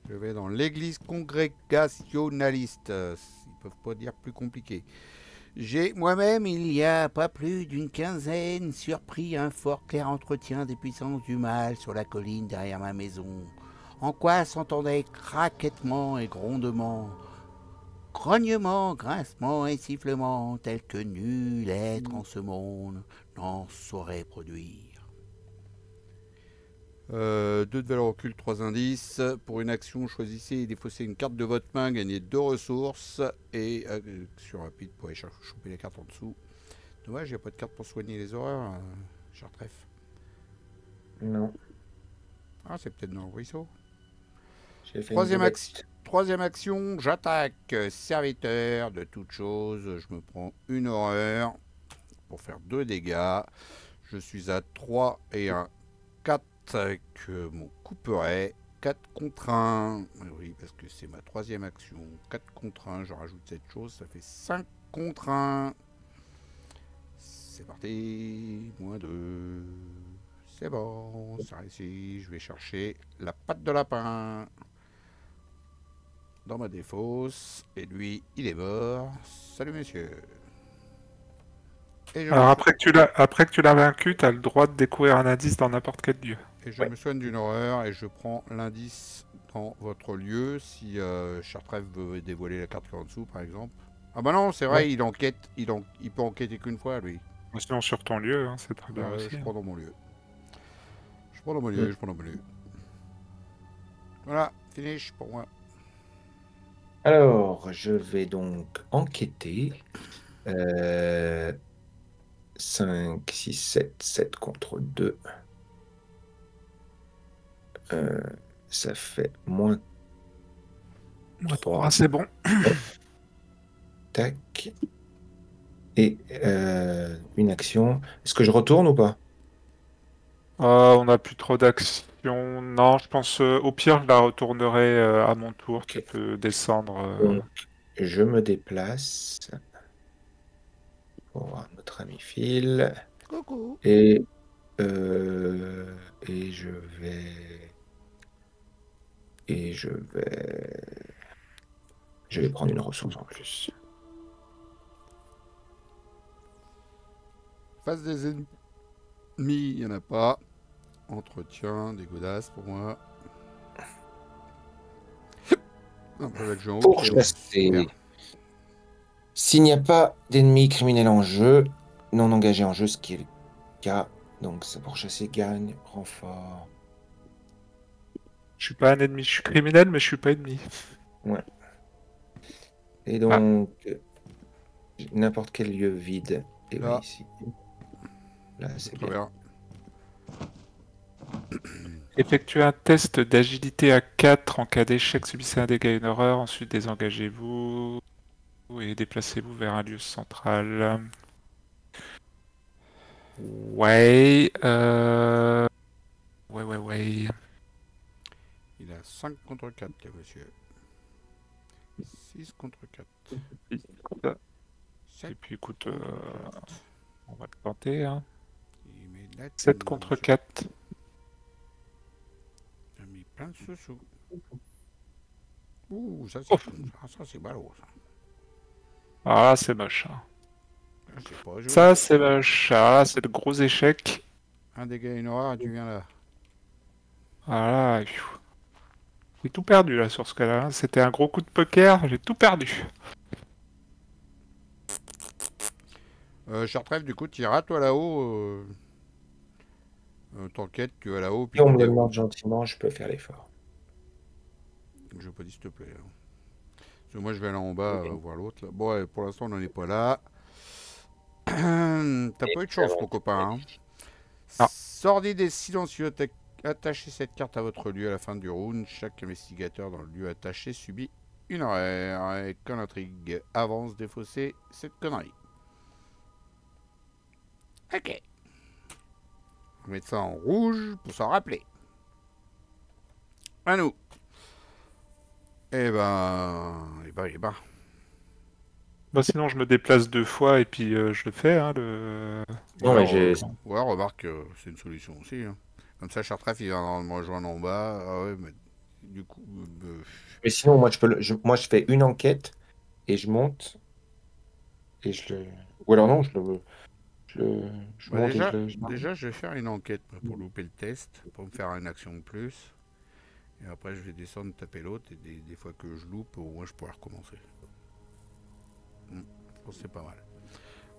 Je vais dans l'église congrégationaliste. Ils peuvent pas dire plus compliqué. J'ai moi-même, il y a pas plus d'une quinzaine, surpris un fort clair entretien des puissances du mal sur la colline derrière ma maison, en quoi s'entendaient craquettements et grondements, grognements, grincements et sifflements, tels que nul être en ce monde n'en saurait produire. 2 de valeur occulte, 3 indices. Pour une action, choisissez et défaussez une carte de votre main, gagnez 2 ressources. Et action rapide pour aller choper les cartes en dessous. Dommage, il n'y a pas de carte pour soigner les horreurs, cher trèfle. Non. Ah, c'est peut-être dans le ruisseau. J'ai fait Troisième action, j'attaque. Serviteur de toute chose. Je me prends une horreur pour faire 2 dégâts. Je suis à 3 et 1. 4 avec mon couperet. 4 contre 1. Oui, parce que c'est ma troisième action. 4 contre 1, je rajoute cette chose. Ça fait 5 contre 1. C'est parti. -2. C'est bon. Ça réussit. Je vais chercher la patte de lapin dans ma défausse. Et lui, il est mort. Salut, monsieur. Alors après que tu l'as vaincu, tu as le droit de découvrir un indice dans n'importe quel lieu. Et je me soigne d'une horreur et je prends l'indice dans votre lieu. Si Chartrève veut dévoiler la carte qui est en dessous, par exemple. Ah bah non, c'est vrai, il enquête. Il peut enquêter qu'une fois, lui. Sinon sur ton lieu, hein, c'est très bien aussi. Je prends dans mon lieu. Je prends dans mon lieu, Voilà, finish pour moi. Alors, je vais donc enquêter. 5, 6, 7, 7 contre 2. Ça fait moins 3. Ah, c'est bon. Tac. Et une action. Est-ce que je retourne ou pas? On n'a plus trop d'action. Non, je pense au pire, je la retournerai à mon tour. Tu peux descendre. Donc, je me déplace pour voir notre ami Phil. Coucou. Et je vais. Je vais prendre une ressource en plus. Face des ennemis, il n'y en a pas. Entretien, des godasses pour moi. Un peu avec Jean. Pour chasser. S'il n'y a pas d'ennemis criminels en jeu, non engagés en jeu, ce qui est le cas, donc c'est pour chasser, gagne, renfort. Je suis pas un ennemi, je suis criminel, mais je suis pas ennemi. Ouais. Et donc, n'importe quel lieu vide. Et là. oui, ici. Là, c'est Très bien. Effectuez un test d'agilité à 4. En cas d'échec, subissez un dégât et une horreur. Ensuite, désengagez-vous et déplacez-vous vers un lieu central. Ouais. Ouais. Il a 5 contre 4, le monsieur. 6 contre 4. 7. Et puis écoute, on va le tenter. Hein. 7 7 contre 4. Il a mis plein de sous-sous. Ouh, ça c'est ballot, ça. Ah, c'est moche. Hein. Pas ça, c'est moche. Ah, c'est le gros échec. Un dégât et une horreur, et tu viens là. Voilà. J'ai tout perdu là sur ce cas-là. Hein. C'était un gros coup de poker, j'ai tout perdu. Chartrève, du coup, tu iras toi là-haut. T'enquêtes, tu vas là-haut. Si on me le demande gentiment, je peux faire l'effort. Je n'ai pas dit s'il te plaît. Hein. Parce que moi, je vais aller en bas voir l'autre. Bon, ouais, pour l'instant, on n'en est pas là. T'as pas eu de chance, mon copain. Hein. Sordide et silencieux. Attachez cette carte à votre lieu à la fin du round. Chaque investigateur dans le lieu attaché subit une horreur. Et quand l'intrigue avance, défaussez cette connerie. Ok. On va mettre ça en rouge pour s'en rappeler. À nous. Eh ben. Bah sinon je me déplace 2 fois et puis je le fais. Hein, le... Non, mais j'ai... Ouais, remarque, c'est une solution aussi. Hein. Comme ça, Chartrèfle, il va me rejoindre en bas. Ah ouais, mais Du coup, Mais sinon, moi, moi, je fais une enquête et je monte et je le. Ou alors non, je bah monte et déjà, je déjà, je vais faire une enquête moi, pour louper le test, pour me faire une action de plus. Et après, je vais descendre, taper l'autre. Et des fois que je loupe, au moins, je pourrai recommencer. Je pense que c'est pas mal.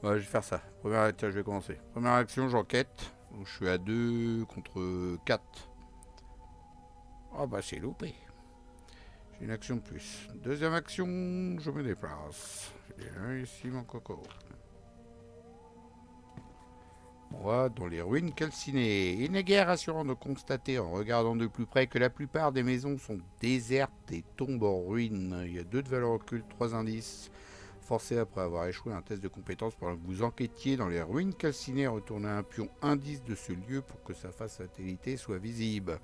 Ouais, je vais faire ça. Tiens, je vais commencer. Première action, j'enquête. Donc, je suis à 2 contre 4. Oh bah c'est loupé. J'ai une action de plus. Deuxième action, je me déplace. Et ici mon coco. On va dans les ruines calcinées. Il n'est guère rassurant de constater en regardant de plus près que la plupart des maisons sont désertes et tombent en ruine. Il y a 2 de valeur occulte, 3 indices. Forcé après avoir échoué un test de compétence pendant que vous enquêtiez dans les ruines calcinées, retournez un pion indice de ce lieu pour que sa face satellitée soit visible.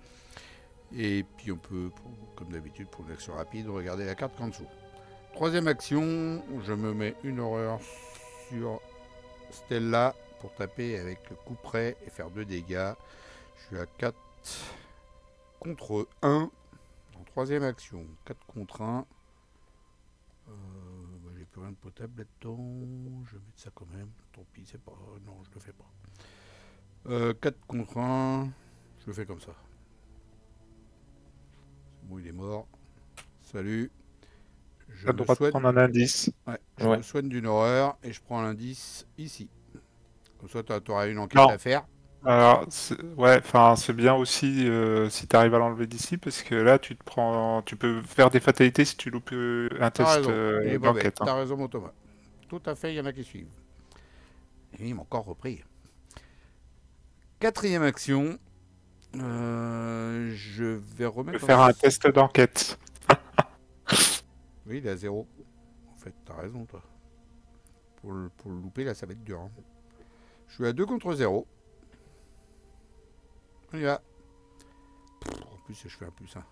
Et puis on peut, comme d'habitude, pour une action rapide, regarder la carte qu'en dessous. Troisième action, je me mets une horreur sur Stella pour taper avec le coup près et faire 2 dégâts. Je suis à 4 contre 1. En troisième action, 4 contre 1. J'ai plus rien de potable là-dedans. Je vais mettre ça quand même. Tant pis, c'est pas. Non, je le fais pas. 4 contre 1. Je le fais comme ça. Bon, il est mort. Salut. Je T'as le me droit de soigne. prendre un indice. Ouais, je Ouais. me soigne d'une horreur et je prends l'indice ici. Comme ça, tu auras une enquête Non. à faire. Alors, ouais, enfin, c'est bien aussi si tu arrives à l'enlever d'ici, parce que là, tu peux faire des fatalités si tu loupes un T'as test raison, il est pas bête. d'enquête. Hein. T'as raison, mon Thomas. Tout à fait, il y en a qui suivent. Et il m'a encore repris. Quatrième action. Je vais Tu remettre peux dans... faire un test d'enquête. Oui, il est à 0. En fait, t'as raison, toi. Pour le louper, là, ça va être dur. Hein. Je suis à 2 contre 0. On y va. En plus, je fais un plus 1.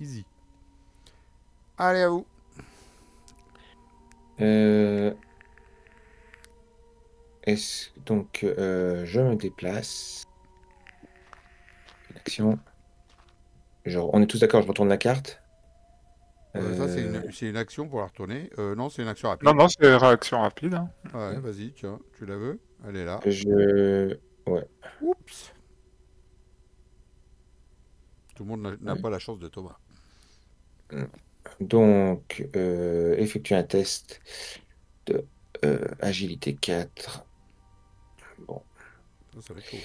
Easy. Allez, à vous. Donc, je me déplace. Une action. On est tous d'accord, je retourne la carte. Ça, c'est une action pour la retourner. Non, c'est une action Non, rapide. non, c'est réaction rapide. Hein. Ouais, vas-y, tiens, tu la veux? Elle est là. Ouais. Oups. Tout le monde n'a pas la chance de Thomas. Donc, effectue un test de agilité 4. Bon. Ça va être chaud.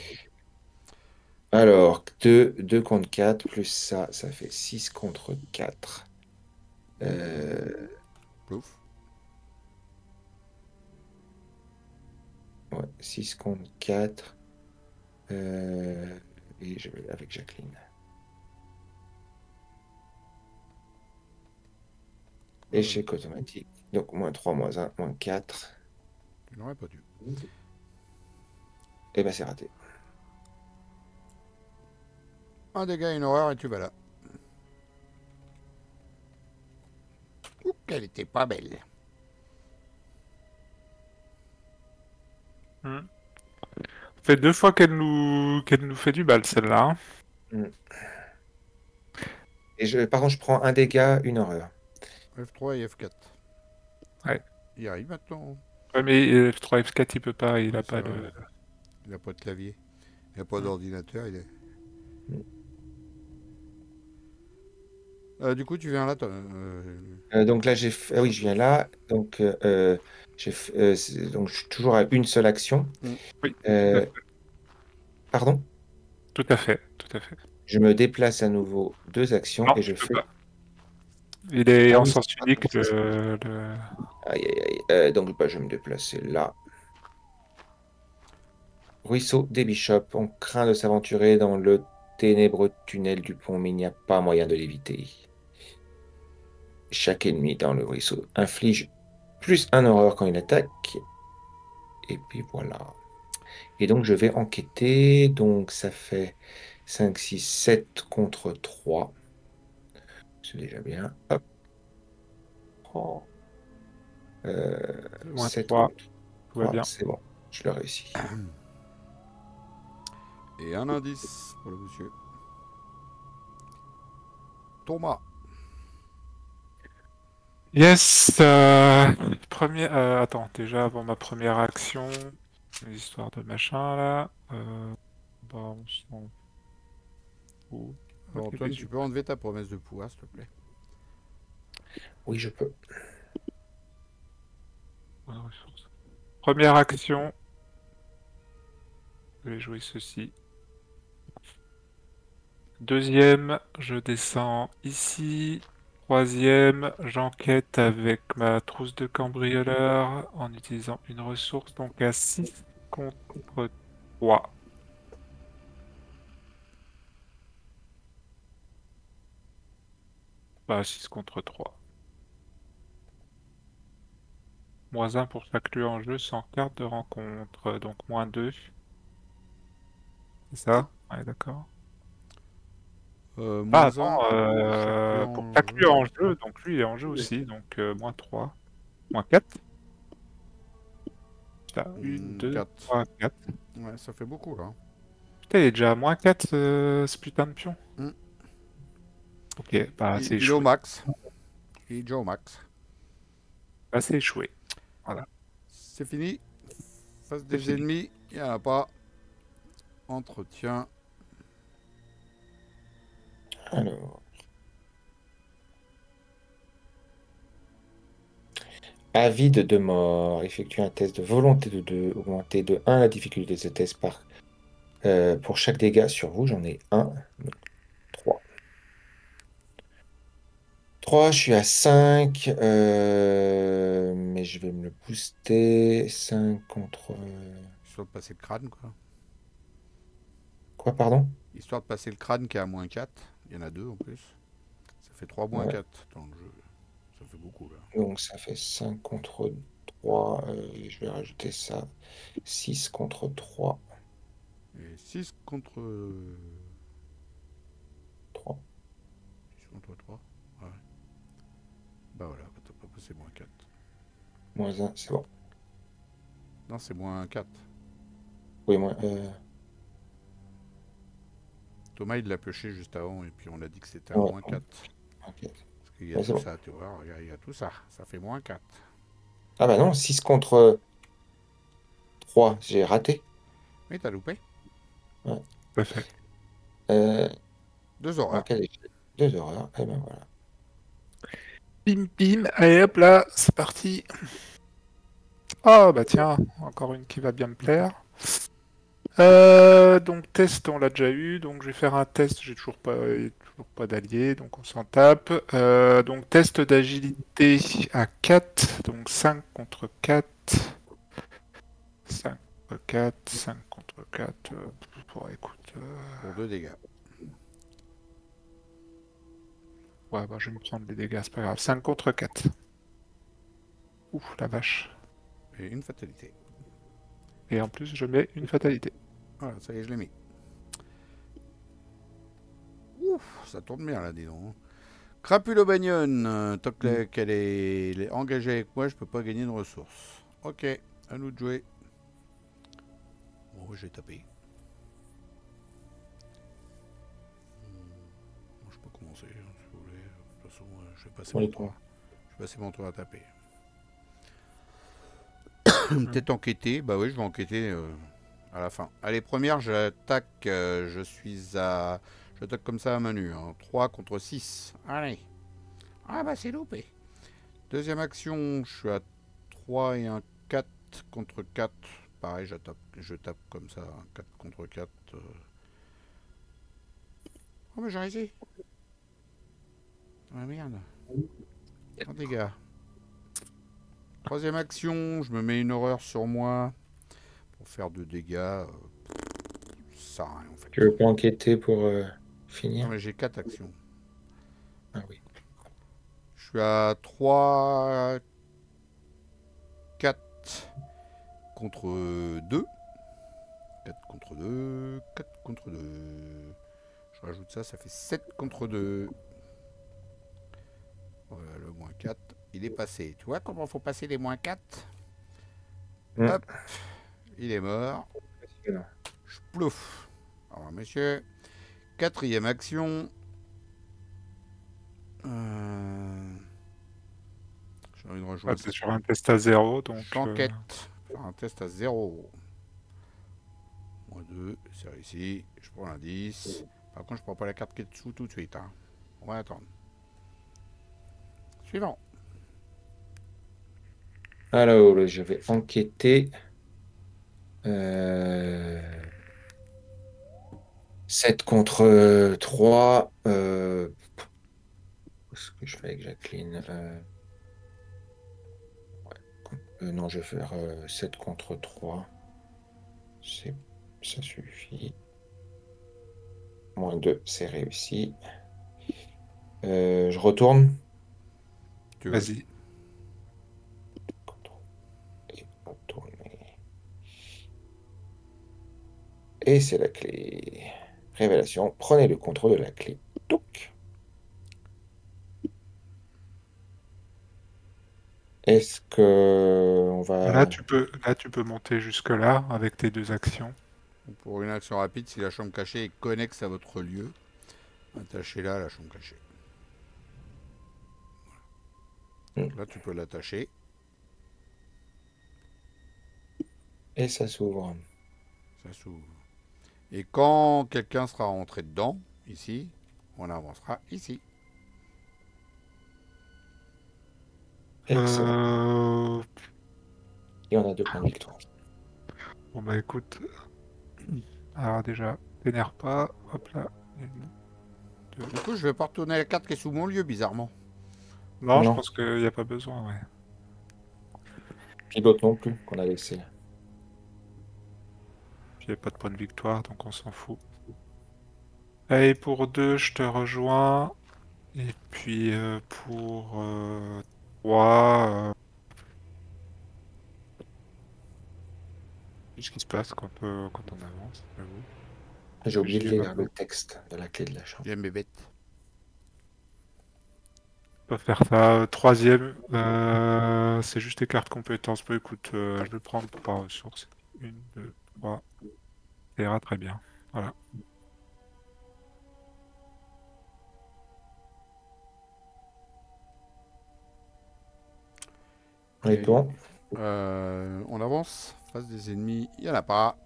Alors, 2 contre 4, plus ça fait 6 contre 4. Plouf. Ouais, 6 contre 4. Et je vais avec Jacqueline. Échec automatique. Donc, moins 3, moins 1, moins 4. Tu n'aurais pas dû. Et ben, c'est raté. Un dégât, une horreur et tu vas là. Ouh, qu'elle était pas belle. Ça fait 2 fois qu'elle nous fait du bal, celle-là. Hein. Et par contre, je prends un dégât, une horreur. F3 et F4. Ouais. Il arrive maintenant. Ouais, mais F3, F4, il peut pas, il a pas de... Il n'a pas de clavier. Il n'a pas d'ordinateur. Il est... du coup, tu viens là. Donc là, ah oui, je viens là. Donc, donc, je suis toujours à une seule action. Oui. Pardon? Tout à fait, tout à fait. Je me déplace à nouveau 2 actions Non, et je fais. pas. Il est Ah en oui, sens unique. Aïe, aïe, aïe. Donc, bah, je vais me déplacer là. Ruisseau des Bishops. On craint de s'aventurer dans le ténébreux tunnel du pont, mais il n'y a pas moyen de l'éviter. Chaque ennemi dans le ruisseau inflige plus un horreur quand il attaque. Et puis voilà. Et donc, je vais enquêter. Donc, ça fait 5, 6, 7 contre 3. C'est déjà bien. Hop. Oh. Moins 7 3, contre tout va 3. bien. C'est bon. Je l'ai réussi. Et un indice pour le monsieur. Thomas. Yes. Attends, déjà avant ma première action, l'histoire de machin là. Bah, on s'en fout. Alors, Ok, Antoine, les tu peux enlever ta promesse de pouvoir, s'il te plaît. Oui, je peux. ressources. Première action. Je vais jouer ceci. Deuxième, je descends ici. Troisième, j'enquête avec ma trousse de cambrioleur en utilisant une ressource, donc à 6 contre 3. Bah, 6 contre 3. Moins 1 pour chaque lieu en jeu sans carte de rencontre, donc moins 2. C'est ça? Ouais, d'accord. Ah, Moins 1 attends, pour chaque lieu pour en chaque jeu. lieu en jeu, donc lui il est en jeu aussi, donc moins 3. Moins 4. Putain, 1, 2, 4. 3, 4. Ouais, ça fait beaucoup, là. Putain, il est déjà à moins 4 ce putain de pion. Mm. Ok, bah c'est Il est au échoué. max. Il est déjà au max. Bah c'est échoué. Voilà, C'est fini. Face c'est des fini. ennemis, il n'y en a pas. Entretien. Alors. Avide de mort. Effectue un test de volonté de 2. Augmenter de 1 la difficulté de ce test pour chaque dégât sur vous. J'en ai 1. Donc 3. 3, je suis à 5. Mais je vais me le booster. 5 contre... Histoire de passer le crâne, quoi. Quoi, pardon? Histoire de passer le crâne qui est à moins 4. Il y en a 2 en plus. Ça fait 3 moins Ouais. 4 dans le jeu. Ça fait beaucoup, là. Donc ça fait 5 contre 3. Je vais rajouter ça. 6 contre 3. Et 6 contre... 3. 6 contre 3. Ouais. Bah voilà, t'as pas passé moins 4. Moins 1, c'est bon. Non, c'est moins 4. Oui, moins... Thomas, il l'a pioché juste avant, et puis on a dit que c'était à ouais, moins 4. ok. Parce qu'il y a Ouais, c'est tout bon. ça, tu vois, regarde, il y a tout ça. Ça fait moins 4. Ah bah non, 6 contre 3, j'ai raté. Oui, t'as loupé. Ouais. Parfait. 2 À horreurs. quel échelle? 2 horreurs. Et ben voilà. Bim bim, allez hop là, c'est parti. Oh bah tiens, encore une qui va bien me plaire. Donc test, on l'a déjà eu, donc je vais faire un test, j'ai toujours pas d'allié, donc on s'en tape. Donc test d'agilité à 4, donc 5 contre 4. 5 contre 4, 5 contre 4. Bon, écoute, Pour 2 dégâts. ouais, bah je vais me prendre les dégâts, c'est pas grave. 5 contre 4. Ouf, la vache. Et une fatalité. Et en plus, je mets une fatalité. Voilà, ça y est, je l'ai mis. Ouf, ça tourne bien là, dis donc. Crapulo Bagnon, tant qu'elle est engagée avec moi, je peux pas gagner de ressources. Ok, à nous de jouer. Bon, j'ai tapé. Bon, je peux commencer, hein, si vous voulez. De toute façon, je vais passer mon tour. Je vais passer mon tour à taper. Peut-être enquêter. Bah oui, je vais enquêter à la fin. Allez, première, j'attaque. Je suis à... J'attaque comme ça à main nue. Hein. 3 contre 6. Allez. Ah bah c'est loupé. Deuxième action, je suis à 3 et un 4 contre 4. Pareil, je tape comme ça. 4 contre 4. Oh mais j'ai réussi. Ah merde. Oh dégâts. Troisième action, je me mets une horreur sur moi. Pour faire 2 dégâts. Ça sert à rien en fait. Tu veux pas enquêter pour Non finir? mais j'ai 4 actions. Ah oui. Je suis à 3, 4 contre 2. 4 contre 2, 4 contre 2. Je rajoute ça, ça fait 7 contre 2. Voilà, le moins 4, il est passé. Tu vois comment il faut passer les moins 4? Hop, il est mort. Non. Je plouf. Alors, monsieur, quatrième action. J'ai envie de Ah, rejoindre t'es cette sur un test à 0, donc... enquête. Faire un test à 0. -2, c'est réussi. Je prends l'indice. Par contre, je prends pas la carte qui est dessous tout de suite. Hein. On va attendre. Suivant. Alors, je vais enquêter. 7 contre 3. Qu'est-ce que je fais avec Jacqueline? Non, je vais faire 7 contre 3. Ça suffit. -2, c'est réussi. Je retourne. Tu veux. Vas-y. Et retourner. Et c'est la clé. Révélation. Prenez le contrôle de la clé. Touc. Est-ce que on Là, va... tu peux monter jusque-là avec tes 2 actions. Pour une action rapide, si la chambre cachée est connexe à votre lieu, attachez-la à la chambre cachée. Là, tu peux l'attacher. Et ça s'ouvre. Ça s'ouvre. Et quand quelqu'un sera rentré dedans, ici, on avancera ici. Excellent. Euh... Et on a 2 points de victoire. Bon bah écoute, alors déjà, t'énerve pas, hop là. Du coup, je vais pas retourner la carte qui est sous mon lieu, bizarrement. Non, je Non. pense qu'il n'y a pas besoin, ouais. Puis l'autre non plus, qu'on a laissé. Puis il n'y a pas de point de victoire, donc on s'en fout. Allez, pour 2, je te rejoins. Et puis pour 3, qu'est-ce qui se passe quand on avance, j'avoue. J'ai oublié de J'y ai lire le texte de la clé de la chambre. J'aime mes bêtes. pas faire ça. Troisième, c'est juste les cartes compétences. Bah, écoute, je vais prendre par ressources. 1, 2, 3. Ça ira très bien. Voilà. Et toi? On avance. Face des ennemis, il n'y en a pas.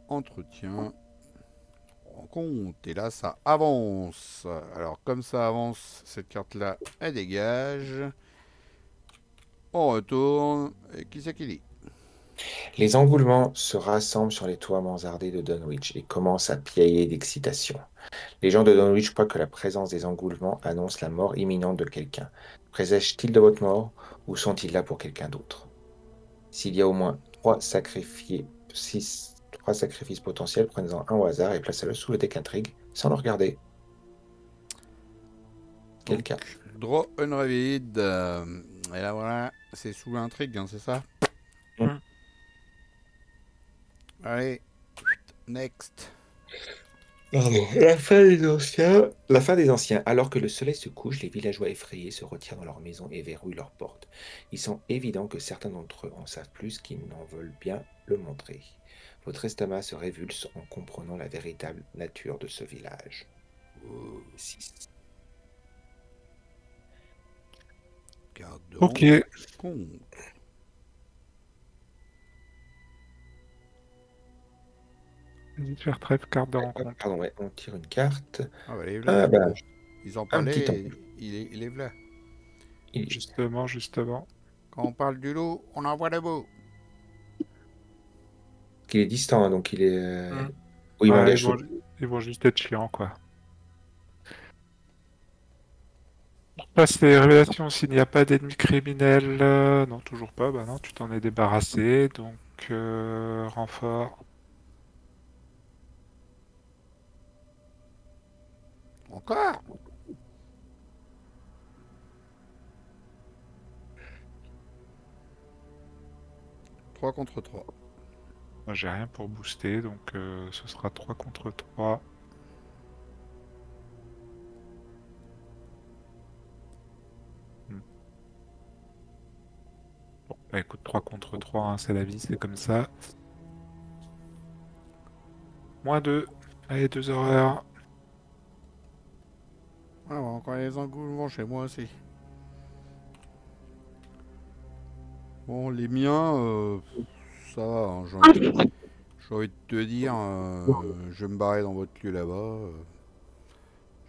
Entretien. Rencontre. Et là, ça avance. Alors, comme ça avance, cette carte-là, elle dégage. On retourne. Et qui c'est qui dit? Les engoulements se rassemblent sur les toits mansardés de Dunwich et commencent à piailler d'excitation. Les gens de Dunwich croient que la présence des engoulements annonce la mort imminente de quelqu'un. Présagent-ils de votre mort ou sont-ils là pour quelqu'un d'autre? S'il y a au moins 3 sacrifices potentiels, prenez-en un au hasard et placez-le sous le deck intrigue sans le regarder. Quel Donc, cas? Draw Unrevealed. Et là, voilà, c'est sous l'intrigue, hein, c'est ça? Mm. Allez, next. Pardon. La fin des anciens. Alors que le soleil se couche, les villageois effrayés se retirent dans leur maison et verrouillent leurs portes. Il semble évident que certains d'entre eux en savent plus qu'ils n'en veulent bien le montrer. Votre estomac se révulse en comprenant la véritable nature de ce village. 6. Carte de Ok. rencontre. Vas-y, faire trêve, carte de rencontre. Pardon, ouais, on tire une carte. Ah bah, les Ah bah, ils en un petit parlaient, temple. il est là. Il est- Justement, justement. Quand on parle du loup, on envoie le beau. Il est distant, hein, donc il est... Mm. Oui, il Ouais, m'engage. ils vont juste être chiants, quoi. Passe les révélations s'il n'y a pas d'ennemis criminels. Non, toujours pas. Bah non, tu t'en es débarrassé. Donc, renfort. Encore? Trois contre 3. Moi, j'ai rien pour booster, donc ce sera 3 contre 3. Bon, bah écoute, 3 contre 3, hein, c'est la vie, c'est comme ça. -2. Allez, 2 horreurs. Ah, bon, encore les engoulements chez moi aussi. Bon, les miens, ça va, hein, j'ai envie de te dire, je vais me barrer dans votre lieu là-bas.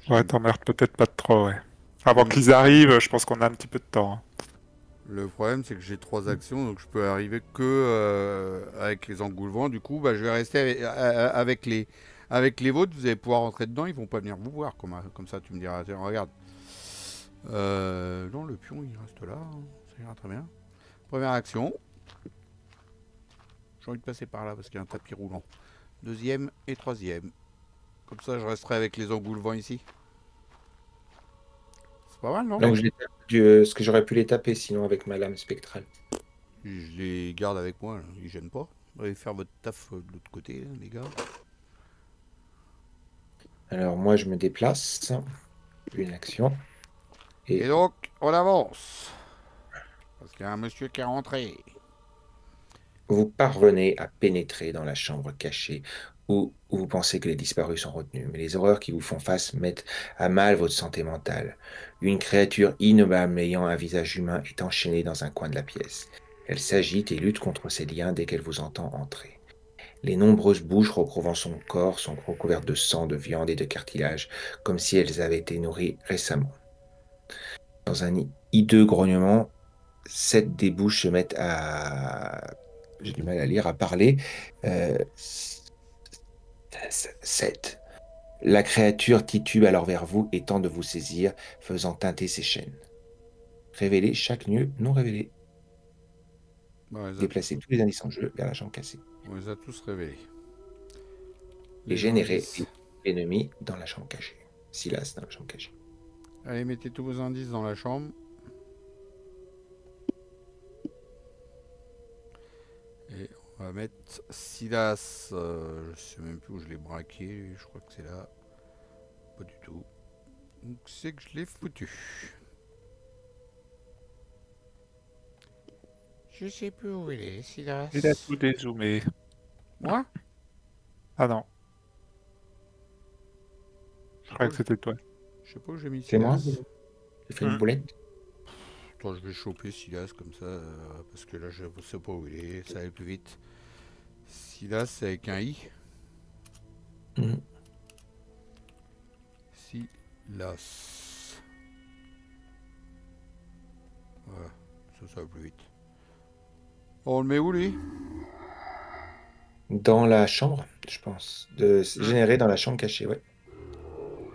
Ouais, J'ai- t'emmerdes peut-être pas de trop, ouais. Avant j'ai- qu'ils arrivent, je pense qu'on a un petit peu de temps, hein. Le problème, c'est que j'ai 3 actions, donc je peux arriver que avec les engoulements. Du coup, bah, je vais rester avec les vôtres. Vous allez pouvoir rentrer dedans. Ils vont pas venir vous voir. Comme ça, tu me diras, tiens, regarde. Non, le pion, il reste là, hein. Ça ira très bien. Première action. J'ai envie de passer par là parce qu'il y a un tapis roulant. Deuxième et troisième. Comme ça, je resterai avec les engoulements ici. C'est pas mal, non? Donc, ce que j'aurais pu les taper sinon avec ma lame spectrale. Je les garde avec moi, là. Ils gênent pas. Allez faire votre taf de l'autre côté, hein, les gars. Alors, moi, je me déplace. Une action. Et Et donc, on avance. Parce qu'il y a un monsieur qui est rentré. vous parvenez à pénétrer dans la chambre cachée où vous pensez que les disparus sont retenus. Mais les horreurs qui vous font face mettent à mal votre santé mentale. Une créature innommable ayant un visage humain est enchaînée dans un coin de la pièce. Elle s'agite et lutte contre ses liens dès qu'elle vous entend entrer. Les nombreuses bouches recouvrant son corps sont recouvertes de sang, de viande et de cartilage, comme si elles avaient été nourries récemment. Dans un hideux grognement, 7 des bouches se mettent à... J'ai du mal à lire, à parler. 7. La créature titube alors vers vous et tente de vous saisir, faisant teinter ses chaînes. Révélez chaque nœud non révélé. Bon, Déplacez tous les indices en jeu vers la chambre cassée. on les a tous révélés. Et Les générez indices. l'ennemi dans la chambre cachée. Silas dans la chambre cachée. Allez, mettez tous vos indices dans la chambre. Et on va mettre Silas. Je sais même plus où je l'ai braqué. Je crois que c'est là. Pas du tout. Donc c'est que je l'ai foutu. Je sais plus où il est, Silas. Il a tout dézoomé. Moi? Ah non, je croyais que c'était toi. Je sais pas où j'ai mis C'est moi? Silas. J'ai fait une boulette. Attends, je vais choper Silas comme ça, parce que là je sais pas où il est, ça va aller plus vite. Silas c'est avec un I. Mhm. Silas. Voilà, ça va plus vite. On le met où lui? Dans la chambre, je pense. Générer dans la chambre cachée, ouais.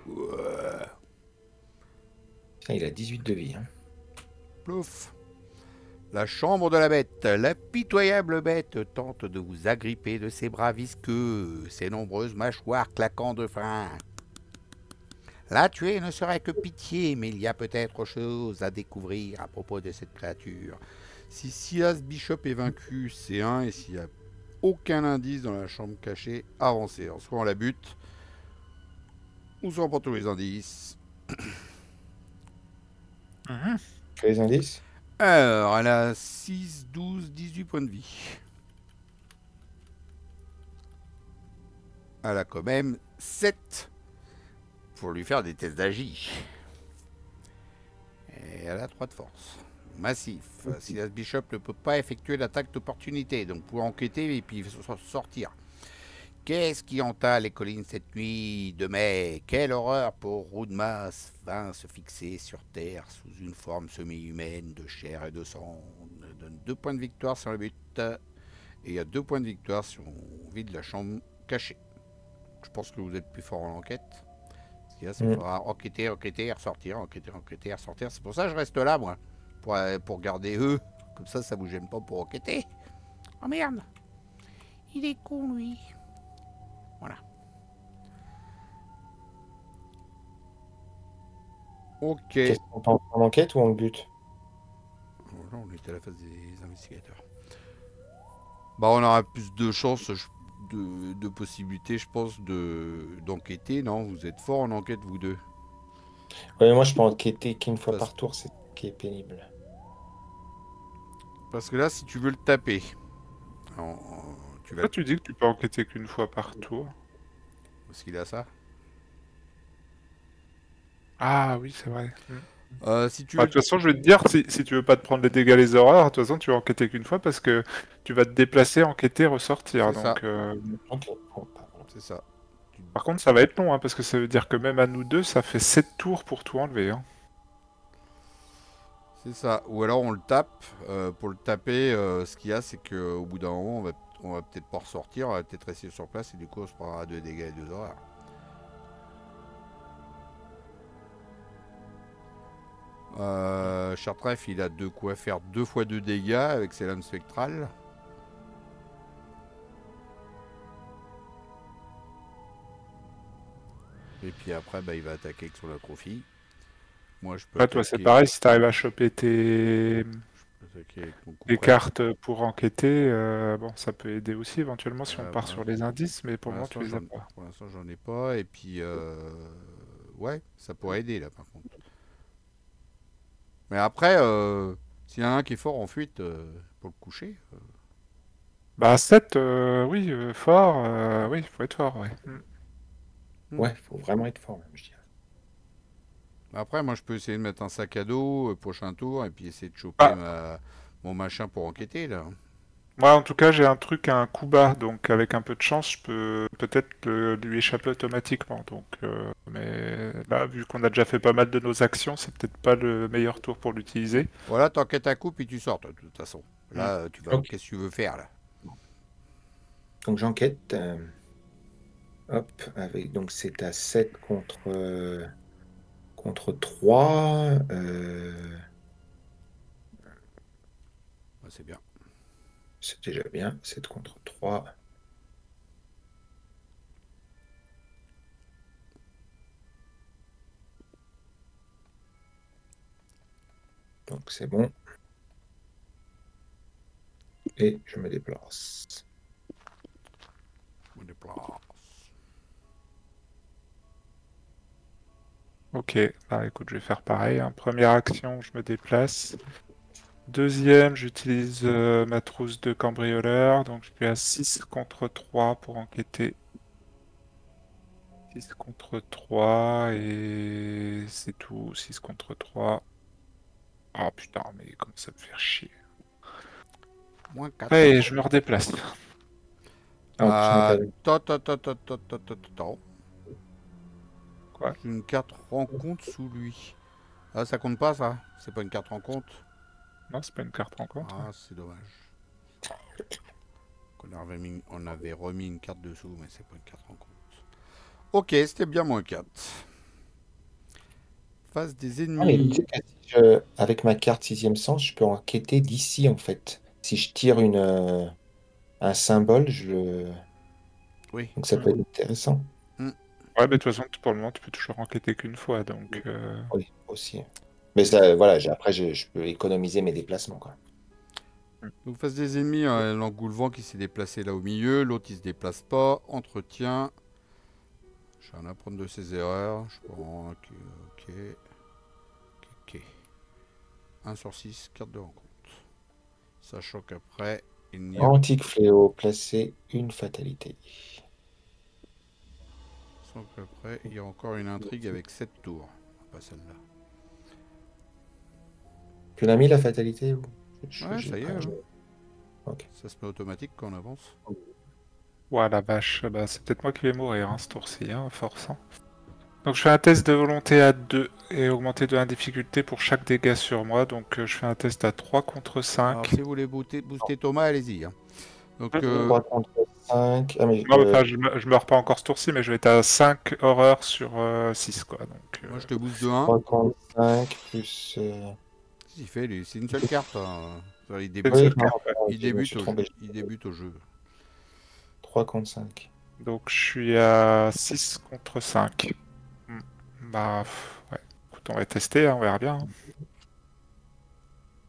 Ouais. Tiens, il a 18 de vie. Hein. Plouf. La chambre de la bête. La pitoyable bête tente de vous agripper de ses bras visqueux, ses nombreuses mâchoires claquant de frein. La tuer ne serait que pitié, mais il y a peut-être chose à découvrir à propos de cette créature. Si Silas Bishop est vaincu, c'est 1, et s'il n'y a aucun indice dans la chambre cachée, avancez. Alors, soit on la bute, ou soit on prend tous les indices. Fais les indices. Alors, elle a 6, 12, 18 points de vie. Elle a quand même 7 pour lui faire des tests d'agi. Et elle a 3 de force. Massif. Silas Bishop ne peut pas effectuer l'attaque d'opportunité, donc pour enquêter et puis sortir. Qu'est-ce qui hanta les collines cette nuit de mai? Quelle horreur pour Roudmas vint se fixer sur terre sous une forme semi-humaine de chair et de sang. On donne 2 points de victoire sur le but. Et il y a 2 points de victoire si on vide la chambre cachée. Je pense que vous êtes plus fort en enquête. Parce qu'il y a, il faudra enquêter, enquêter, ressortir, enquêter, enquêter, ressortir. C'est pour ça que je reste là, moi. Pour garder eux. Comme ça vous gêne pas pour enquêter. Oh merde! Il est con, lui. Voilà. Ok. Qu'est-ce qu'on pense en enquête ou en but? Là, on est à la phase des investigateurs. Bah, on aura plus de chances, de possibilités, je pense, d'enquêter, non? Vous êtes fort en enquête, vous deux. Ouais, mais moi, je peux enquêter qu'une fois par tour, c'est ce qui est pénible. Parce que là, si tu veux le taper, tu vas. Pourquoi tu dis que tu peux enquêter qu'une fois par tour? Parce qu'il a ça. Ah oui, c'est vrai. Si tu Bah, de veux... toute façon, je vais te dire, si tu veux pas te prendre les dégâts, les horreurs, de toute façon, tu vas enquêter qu'une fois parce que tu vas te déplacer, enquêter, ressortir. C'est ça, Donc, Ok. Bon, bah, voilà. c'est ça. Tu- par contre, ça va être long, hein, parce que ça veut dire que même à nous deux, ça fait 7 tours pour tout enlever. Hein. C'est ça. Ou alors on le tape. Pour le taper, ce qu'il y a, c'est qu'au bout d'un moment, on va peut-être pas ressortir, on va peut-être rester sur place et du coup, on se prendra 2 dégâts et 2 horreurs. Chartref, il a de quoi faire 2 fois 2 dégâts avec ses lames spectrales. Et puis après, bah, il va attaquer avec son atrophie. Moi, je peux Là, toi, c'est attaquer, pareil, si t'arrives à choper attaquer avec mon coup tes près. cartes pour enquêter, bon, ça peut aider aussi éventuellement si on part Voilà. sur les indices, mais pour le moment, tu les as pas. Pour l'instant, j'en ai pas. Et puis, ouais, ça pourrait aider là, par contre. Mais après, s'il y en a un qui est fort en fuite pour le coucher, Bah, 7, oui, fort, oui, faut être fort, ouais. Ouais, faut vraiment être fort, même, je dirais. après, moi, je peux essayer de mettre un sac à dos prochain tour et puis essayer de choper Ah, mon machin pour enquêter là. moi, en tout cas, j'ai un truc à un coup bas, donc avec un peu de chance, je peux peut-être lui échapper automatiquement. Donc, mais là, vu qu'on a déjà fait pas mal de nos actions, c'est peut-être pas le meilleur tour pour l'utiliser. Voilà, t'enquêtes un coup puis tu sors, toi, de toute façon. Hmm. Là, tu vas. Ok. Qu'est-ce que tu veux faire là? Donc j'enquête. Hop, avec, donc c'est à 7 contre 3. Ouais, c'est bien. C'est déjà bien. 7 contre 3. Donc c'est bon. Et je me déplace. On déplace. Ok, bah écoute, je vais faire pareil. Hein. Première action, je me déplace. Deuxième, j'utilise ma trousse de cambrioleur, donc je suis à 6 contre 3 pour enquêter. 6 contre 3 et c'est tout, 6 contre 3. Ah putain, mais comment ça me fait chier. Moins 4. Ouais, je me redéplace. Ah, en plus, on n'a pas vu. Attends. Quoi? J'ai une carte rencontre sous lui. Ah, ça compte pas ça? C'est pas une carte rencontre? Non, c'est pas une carte rencontre. Ah, c'est dommage. On avait remis une carte dessous, mais c'est pas une carte rencontre. Ok, c'était bien moins 4. Face des Ah, mais tu ennemis. sais que si avec ma carte sixième sens, je peux enquêter d'ici, en fait. Si je tire un symbole, Oui. donc ça peut être intéressant. Hmm. Ouais, mais de toute façon, pour le moment, tu peux toujours enquêter qu'une fois, donc... Oui, aussi. Mais ça, voilà, après, je peux économiser mes déplacements, quoi. Donc face des ennemis, l'engoulevent qui s'est déplacé là au milieu, l'autre il se déplace pas, entretien. Je vais en apprendre de ses erreurs. Je prends ok. 1 sur 6, carte de rencontre. Sachant qu'après, il n'y a Antique fléau, placer une fatalité. Sachant qu'après, il y a encore une intrigue avec 7 tours. Pas celle-là. Tu l'as mis la fatalité ou Ouais, j'ai ça y est. pas. Hein. Ok. Ça se met automatique quand on avance. Ouais, la vache, bah, c'est peut-être moi qui vais mourir, hein, ce tour-ci, hein, forçant. Donc je fais un test de volonté à 2 et augmenter de 1 difficulté pour chaque dégât sur moi. Donc je fais un test à 3 contre Alors 5. si vous voulez booster Thomas, allez-y. Hein. Donc 3 contre 5. Ah, mais Non, enfin, je meurs pas encore ce tour-ci, mais je vais être à 5 horreurs sur 6, quoi. Donc, moi je te booste de 1. 3 contre 5 plus. Il fait, lui, c'est une seule carte. Hein. Il c'est une débute, Oui, seule non, carte. Ouais. je me suis trompé. il débute au jeu. 3 contre 5. Donc je suis à 6 contre 5. Bah, ouais. Écoute, on va tester, hein, on verra bien. Hein.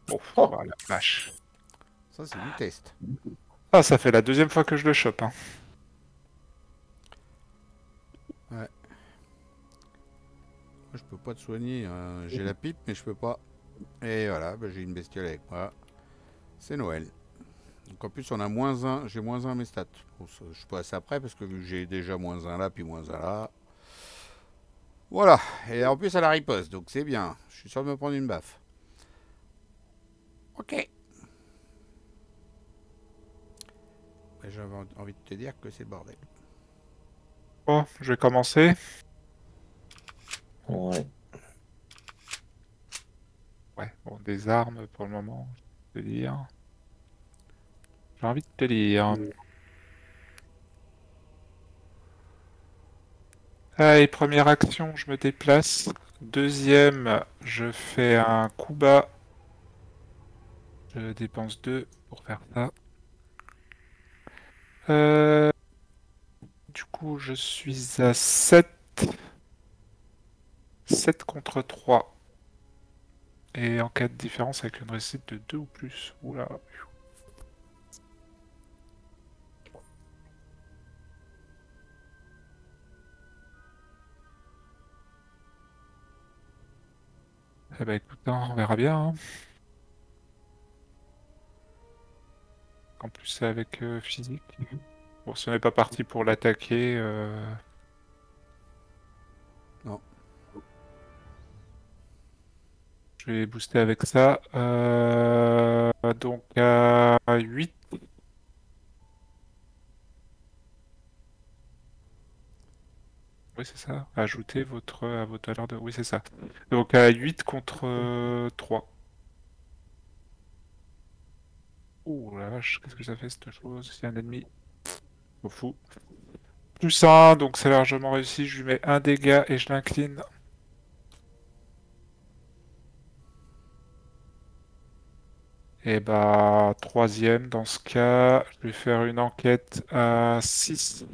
Bon, Oh, voilà, vache. Ça c'est du test. Ah, ça fait la deuxième fois que je le chope. Hein. Ouais. Moi je peux pas te soigner. Hein. J'ai la pipe, mais je peux pas. Et voilà, bah, j'ai une bestiole avec moi. C'est Noël. Donc en plus on a moins 1, j'ai moins 1 à mes stats. Bon, ça, je passe après parce que vu que j'ai déjà moins 1 là, puis moins 1 là. Voilà. Et en plus, elle a riposte, donc c'est bien. Je suis sûr de me prendre une baffe. Ok. J'avais envie de te dire que c'est le bordel. Bon, je vais commencer. Ouais. Ouais, bon, des armes pour le moment, je vais te dire. J'ai envie de te dire. Allez, première action, je me déplace. Deuxième, je fais un coup bas. Je dépense 2 pour faire ça. Du coup, je suis à 7. 7 contre 3. Et en cas de différence avec une réussite de 2 ou plus. Oula. Eh ben écoute, hein, on verra bien. Hein. En plus, c'est avec physique. Bon, ce n'est pas parti pour l'attaquer. Non. Je vais booster avec ça. Donc à 8. Oui, c'est ça. Ajoutez à votre valeur de... Oui, c'est ça. Donc à 8 contre 3. Ouh la vache, qu'est-ce que ça fait cette chose? C'est un ennemi. Au fou. Plus 1, donc c'est largement réussi. Je lui mets un dégât et je l'incline. Et bah, troisième, dans ce cas, je vais faire une enquête à 6.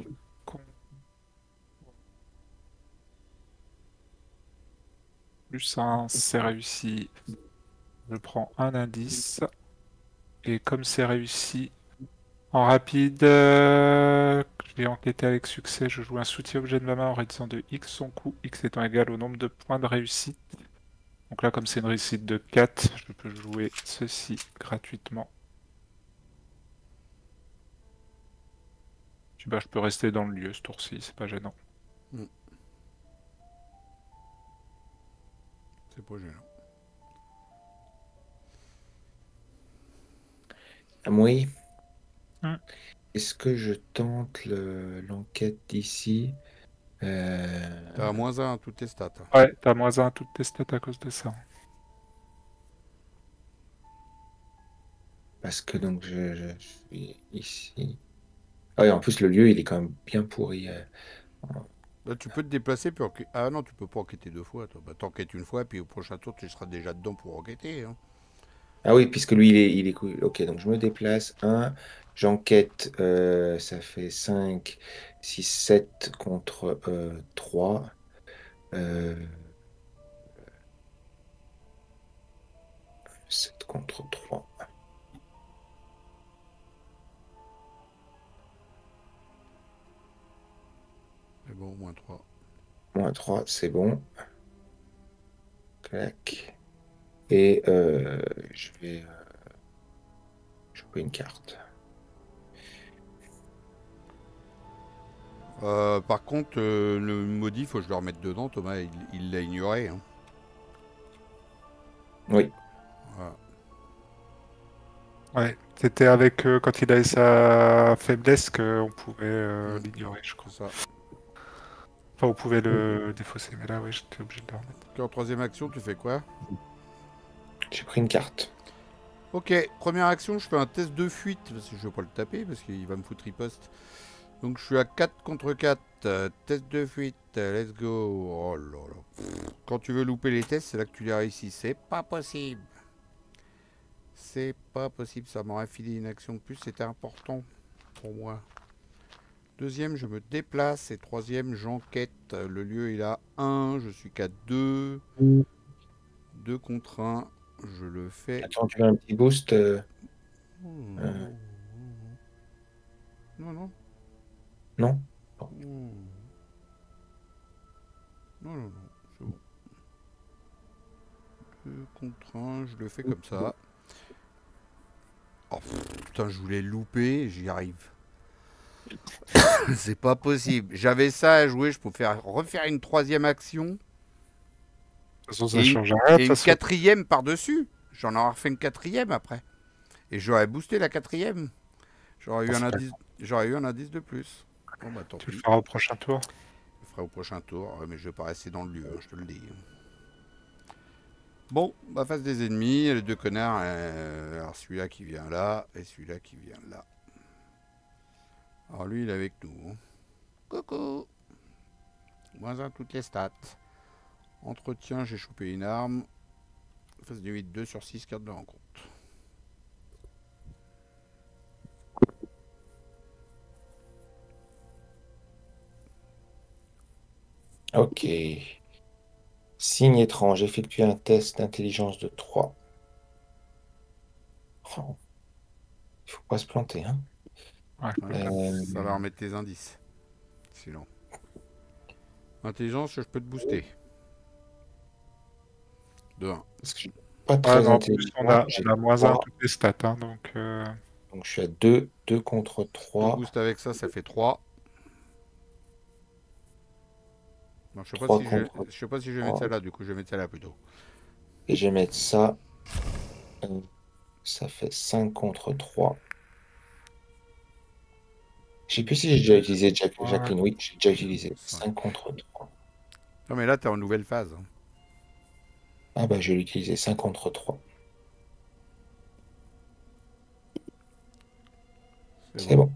Plus 1, c'est réussi. Je prends un indice. Et comme c'est réussi, en rapide, je vais enquêter avec succès. Je joue un soutien objet de ma main en réduisant de X son coût, X étant égal au nombre de points de réussite. Donc là, comme c'est une réussite de 4, je peux jouer ceci gratuitement. Puis bah, je peux rester dans le lieu ce tour-ci, c'est pas gênant. C'est pas gênant. Oui. Hmm. Est-ce que je tente l'enquête d'ici? T'as moins 1 à toutes tes stats. Ouais, t'as moins 1 à toutes tes stats à cause de ça. Parce que donc je suis ici. Ah oui, en plus le lieu il est quand même bien pourri. Là, tu peux te déplacer pour... Ah non, tu peux pas enquêter 2 fois, toi. Bah, t'enquêtes une fois, puis au prochain tour, tu seras déjà dedans pour enquêter. Hein. Ah oui, puisque lui il est cool. Ok, donc je me déplace. J'enquête, ça fait 5, 6, 7 contre 3. 7 contre 3. Mais bon, moins 3. Moins 3, c'est bon. Clac. Et je vais jouer une carte. Par contre, le maudit, faut que je le remette dedans. Thomas, il l'a ignoré. Hein. Oui. Voilà. Ouais, c'était avec quand il avait sa faiblesse qu'on pouvait l'ignorer, je crois. C'est ça. Enfin, on pouvait le défausser, mais là, ouais, j'étais obligé de le remettre. Donc, en troisième action, tu fais quoi? J'ai pris une carte. Ok, première action, je fais un test de fuite. Parce que je vais pas le taper, parce qu'il va me foutre riposte. Donc, je suis à 4 contre 4. Test de fuite, let's go. Oh là là. Quand tu veux louper les tests, c'est là que tu les réussis. C'est pas possible. C'est pas possible, ça m'aurait filé une action de plus, c'était important pour moi. Deuxième, je me déplace. Et troisième, j'enquête. Le lieu est là 1, je suis qu'à 2. 2 contre 1, je le fais. Attends, tu veux un petit boost Non, non. Non? Non, non, c'est bon. 2 contre 1, je le fais comme ça. Oh putain, je voulais louper, j'y arrive. C'est pas possible. J'avais ça à jouer, je pouvais refaire une troisième action De toute façon, ça et change rien. De et toute une façon, quatrième par-dessus. J'en aurais refait une quatrième après. Et j'aurais boosté la quatrième. J'aurais eu un indice, j'aurais eu un indice de plus. Bon bah tant tu le pis. feras au prochain tour. Je le ferai au prochain tour. Ouais, mais je vais pas rester dans le lieu, hein, je te le dis. Bon, bah face des ennemis, les deux connards. Alors celui-là qui vient là et celui-là qui vient là. Alors lui, il est avec nous. Hein. Coucou. -1 toutes les stats. Entretien, j'ai chopé une arme. Face du 8-2 sur 6 cartes de rencontre. Ok. Signe étrange. Effectuez un test d'intelligence de 3. Oh, il faut pas se planter, hein. Ouais. Ça va remettre tes indices. Sinon. Intelligence, je peux te booster. De 1. Parce que je suis pas Ouais, très mais en plus, intelligent. on a J'ai -1 3. toutes les stats. Hein, Donc je suis à 2. 2 contre Je te 3. booste avec ça, ça fait 3. Non, je sais pas 3 si contre je sais pas si je vais 3. mettre celle-là, du coup je vais mettre celle-là plutôt. Et je vais mettre ça. Ça fait 5 contre 3. Je sais plus si j'ai déjà utilisé Jacqueline. Oui, j'ai déjà utilisé. 5 contre 3. Non mais là t'es en nouvelle phase. Hein. Ah bah je vais l'utiliser 5 contre 3. C'est bon.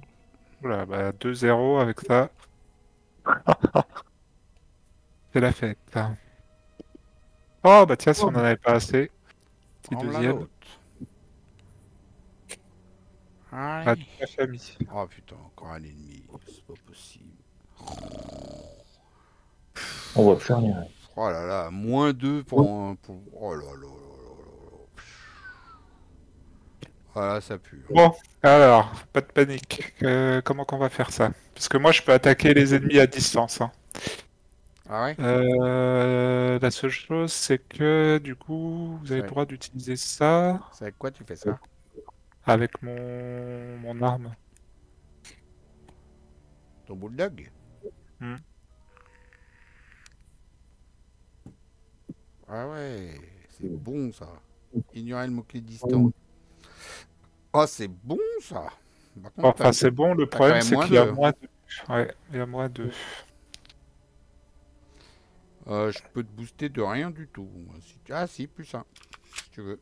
Voilà, bah 2-0 avec ça. C'est la fête. Hein. Oh, bah tiens, si on en avait pas assez. Petit Prends la deuxième. nôtre. À Allez. toute la famille. Oh putain, encore un ennemi. C'est pas possible. On voit plus rien. Oh là là, -2 pour... Oh là là là là là. Voilà, ça pue. Bon, alors, pas de panique. Comment qu'on va faire ça? Parce que moi, je peux attaquer les ennemis à distance. Hein. Ah ouais. La seule chose, c'est que du coup, vous avez le droit d'utiliser ça C'est avec quoi tu fais ça? avec mon arme. Ton bulldog? Hmm. Ah ouais, c'est bon ça. Ignorer le mot-clé distant. Oh, c'est bon ça. Par contre, Enfin, c'est bon, le t'as quand problème, même c'est moins qu'il y a deux. moins de... Ouais, il y a moins de... Je peux te booster de rien du tout. Ah si, plus 1, si tu veux.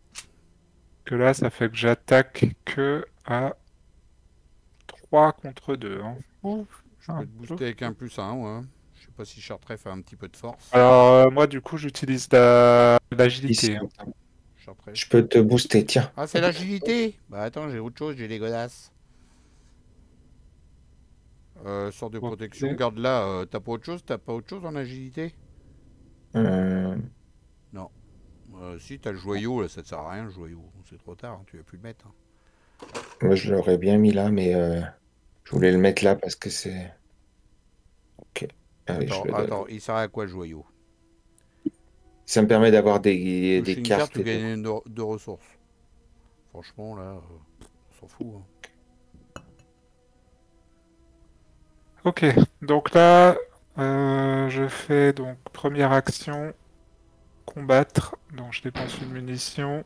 Que là, ça fait que j'attaque que à 3 contre 2. Hein. Je peux te booster avec un plus 1, ouais. Je sais pas si Chartreuse fait un petit peu de force. Alors, moi, du coup, j'utilise l'agilité. Hein. Chartreuse. Je peux te booster, tiens. Ah, c'est l'agilité. Bah attends, j'ai autre chose, j'ai des godasses. Sorte de protection, Ok. garde là. T'as pas autre chose en agilité? Euh, Non. Si, t'as le joyau, là, ça te sert à rien le joyau. C'est trop tard, hein, tu vas plus le mettre. Hein. Moi, je l'aurais bien mis là, mais je voulais le mettre là parce que c'est... Ok. Allez, je le donne. Attends, il sert à quoi le joyau? Ça me permet d'avoir des Toucher une cartes carte ou et gagner de ressources. Franchement, là, on s'en fout. Hein. Ok, donc là, je fais donc première action, combattre. Donc je dépense une munition.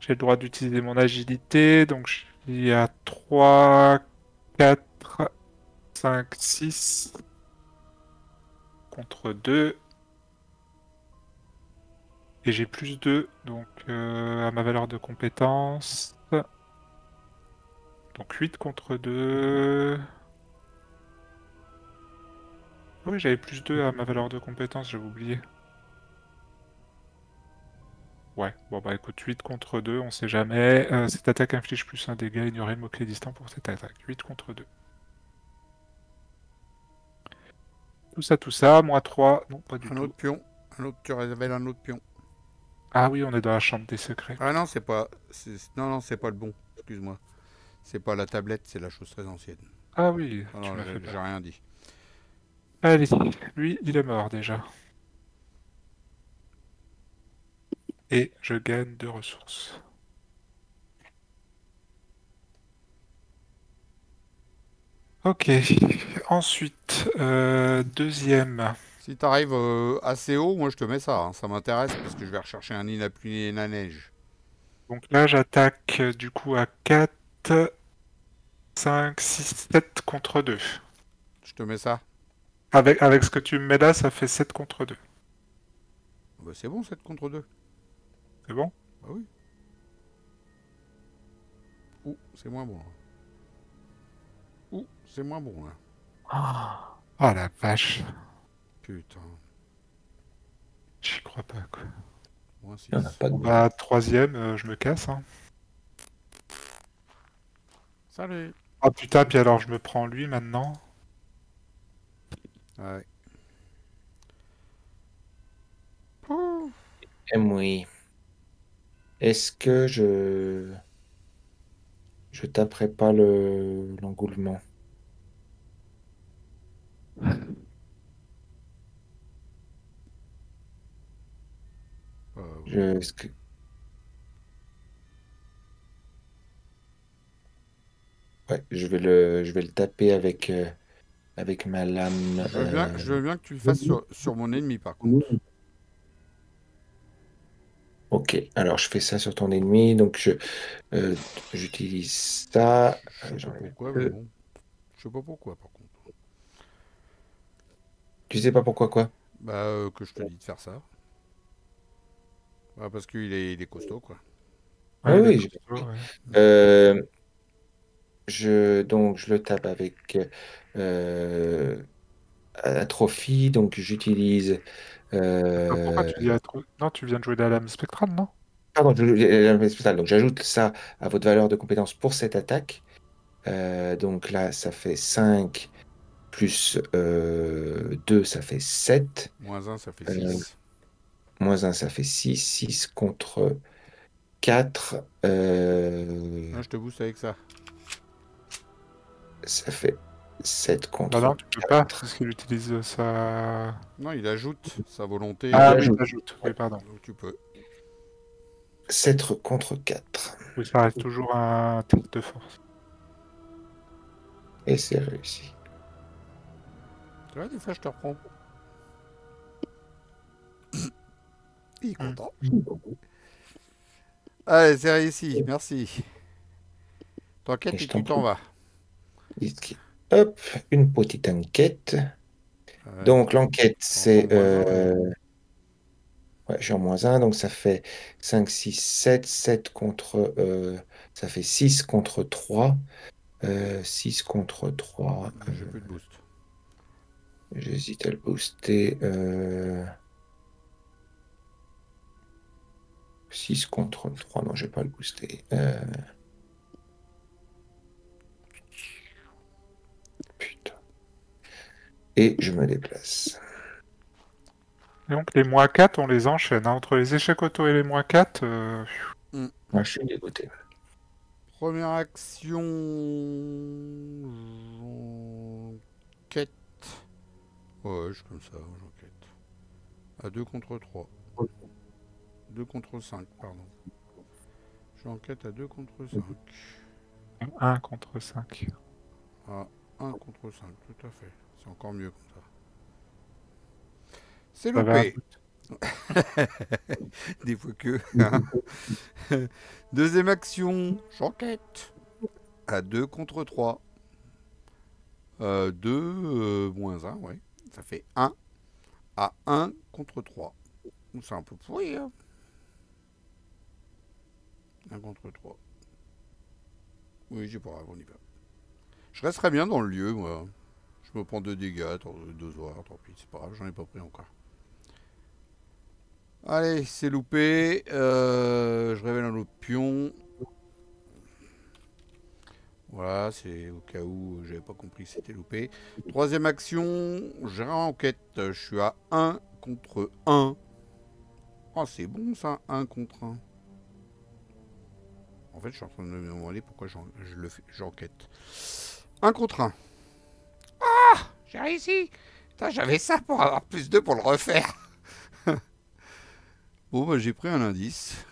J'ai le droit d'utiliser mon agilité. Donc je suis à 3, 4, 5, 6 contre 2. Et j'ai plus 2, donc à ma valeur de compétence. Donc 8 contre 2. Oui, j'avais plus 2 à ma valeur de compétence, j'avais oublié. Ouais, bon bah écoute, 8 contre 2, on sait jamais. Cette attaque inflige plus un dégât, ignorez le mot-clé distant pour cette attaque. 8 contre 2. Tout ça, moins 3. Non, pas du Un tout. autre pion. Tu révèles un autre pion. Ah oui, on est dans la chambre des secrets. Ah non, c'est pas... Non, c'est pas le bon. Excuse-moi. C'est pas la tablette, c'est la chose très ancienne. Ah oui, Ah tu non, m'as fait j'ai peur. rien dit. Allez, lui, il est mort déjà. Et je gagne 2 ressources. Ok, ensuite, deuxième. Si t'arrives assez haut, moi je te mets ça. Hein. Ça m'intéresse parce que je vais rechercher un nid à pluie et la neige. Donc là, j'attaque du coup à 4, 5, 6, 7 contre 2. Je te mets ça. Avec ce que tu me mets là, ça fait 7 contre 2. Bah, c'est bon, 7 contre 2. C'est bon? Bah oui. Ouh, c'est moins bon. Là. Ouh, c'est moins bon là. Oh la vache. Putain. J'y crois pas, quoi. Moins 6. Il n'y en a pas de Bon, bol. bah, troisième, je me casse. Hein. Salut. Ah putain, puis alors je me prends lui maintenant. Ouais. Oui. Est-ce que je taperai pas l'engoulement? Est-ce que... Ouais, je vais le taper avec ma lame. Je veux bien que tu le fasses sur mon ennemi par contre. Ok, alors je fais ça sur ton ennemi, donc j'utilise ça. Je sais pas J'enlève pourquoi, mais le- bon. Je sais pas pourquoi par contre. Tu sais pas pourquoi quoi? Bah, que je te dis de faire ça. Bah, parce il est costaud quoi. Ah Ouais, il est oui, costaud, ouais. euh, donc je le tape avec euh, Atrophy, donc j'utilise. Pourquoi euh, tu dis Non, tu viens de jouer de la lame spectrale, non? Pardon, spécial. Donc j'ajoute ça à votre valeur de compétence pour cette attaque. Donc là, ça fait 5 plus 2, ça fait 7. Moins 1, ça fait Euh, 6. moins 1, ça fait 6. 6 contre 4. Ah, je te booste avec ça. Ça fait 7 Bah non, contre tu peux pas, 4. parce qu'il utilise sa... Non, il ajoute sa volonté. Ah oui, J'ajoute t'ajoutes, oui, pardon. Donc tu peux. 7 contre 4. Oui, ça reste toujours un test de force. Et c'est réussi. Tu vois, des fois je te reprends. Il est content. Allez, c'est réussi. Merci. T'enquêtes Et je et tu t'en t'en prie. vas. Hop, une petite enquête. Ouais, Donc l'enquête, t'es en c'est... moins 1, là. Ouais, je suis en moins 1, donc ça fait 5, 6, 7. 7 contre... ça fait 6 contre 3. 6 contre 3. J'ai plus de boost. J'hésite à le booster. 6 contre 3. Non, je vais pas le booster. Putain. Et je me déplace. Et donc les moins 4, on les enchaîne. Hein. Entre les échecs auto et les moins 4, Moi, je suis dégoûté. Première action. J'enquête. Ouais, je suis comme ça, j'enquête. À 2 contre 3. 2 contre 5, pardon. J'enquête à 2 contre 5. 1 contre 5. À 1 contre 5, tout à fait. C'est encore mieux comme ça. C'est Ça va. loupé. Des fois que. Hein. Deuxième action, j'enquête. À 2 contre 3. 2 moins 1, ouais. Ça fait 1 à 1 contre 3. C'est un peu pourri, hein. 1 contre 3. Oui, j'ai pas grave, on y va. Je resterai bien dans le lieu, moi. Je me prends 2 dégâts, 2 heures, tant pis, c'est pas grave, j'en ai pas pris encore. Allez, c'est loupé. Je révèle un autre pion. Voilà, c'est au cas où j'avais pas compris que c'était loupé. Troisième action, j'ai enquête. Je suis à 1 contre 1. Oh, c'est bon ça, 1 contre 1. En fait, je suis en train de me demander pourquoi j'enquête. 1 contre 1. Ah, j'ai réussi. Putain, j'avais ça pour avoir plus 2 pour le refaire. Bon, bah, j'ai pris un indice.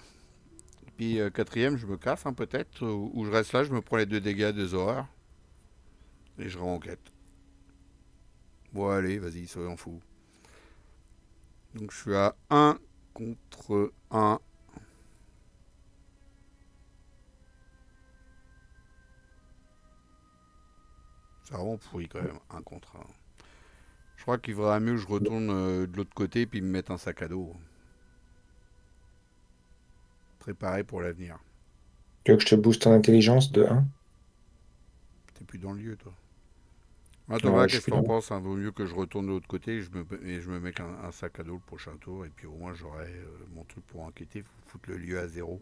Et puis, quatrième, je me casse, hein, peut-être. Ou je reste là, je me prends les 2 dégâts, 2 horreurs. Et je re-enquête. Bon, allez, vas-y, soyons fous. Donc, je suis à 1 contre 1. C'est vraiment pourri quand même, 1 contre 1. Je crois qu'il vaudrait mieux que je retourne de l'autre côté et puis me mettre un sac à dos. Préparé pour l'avenir. Tu veux que je te booste en intelligence de 1? T'es plus dans le lieu, toi. Ah, Thomas, Ouais, je qu'est-ce suis que t'en dans. penses, hein? Vaut mieux que je retourne de l'autre côté et je me mets un sac à dos le prochain tour. Et puis au moins, j'aurai mon truc pour enquêter, foutre le lieu à 0.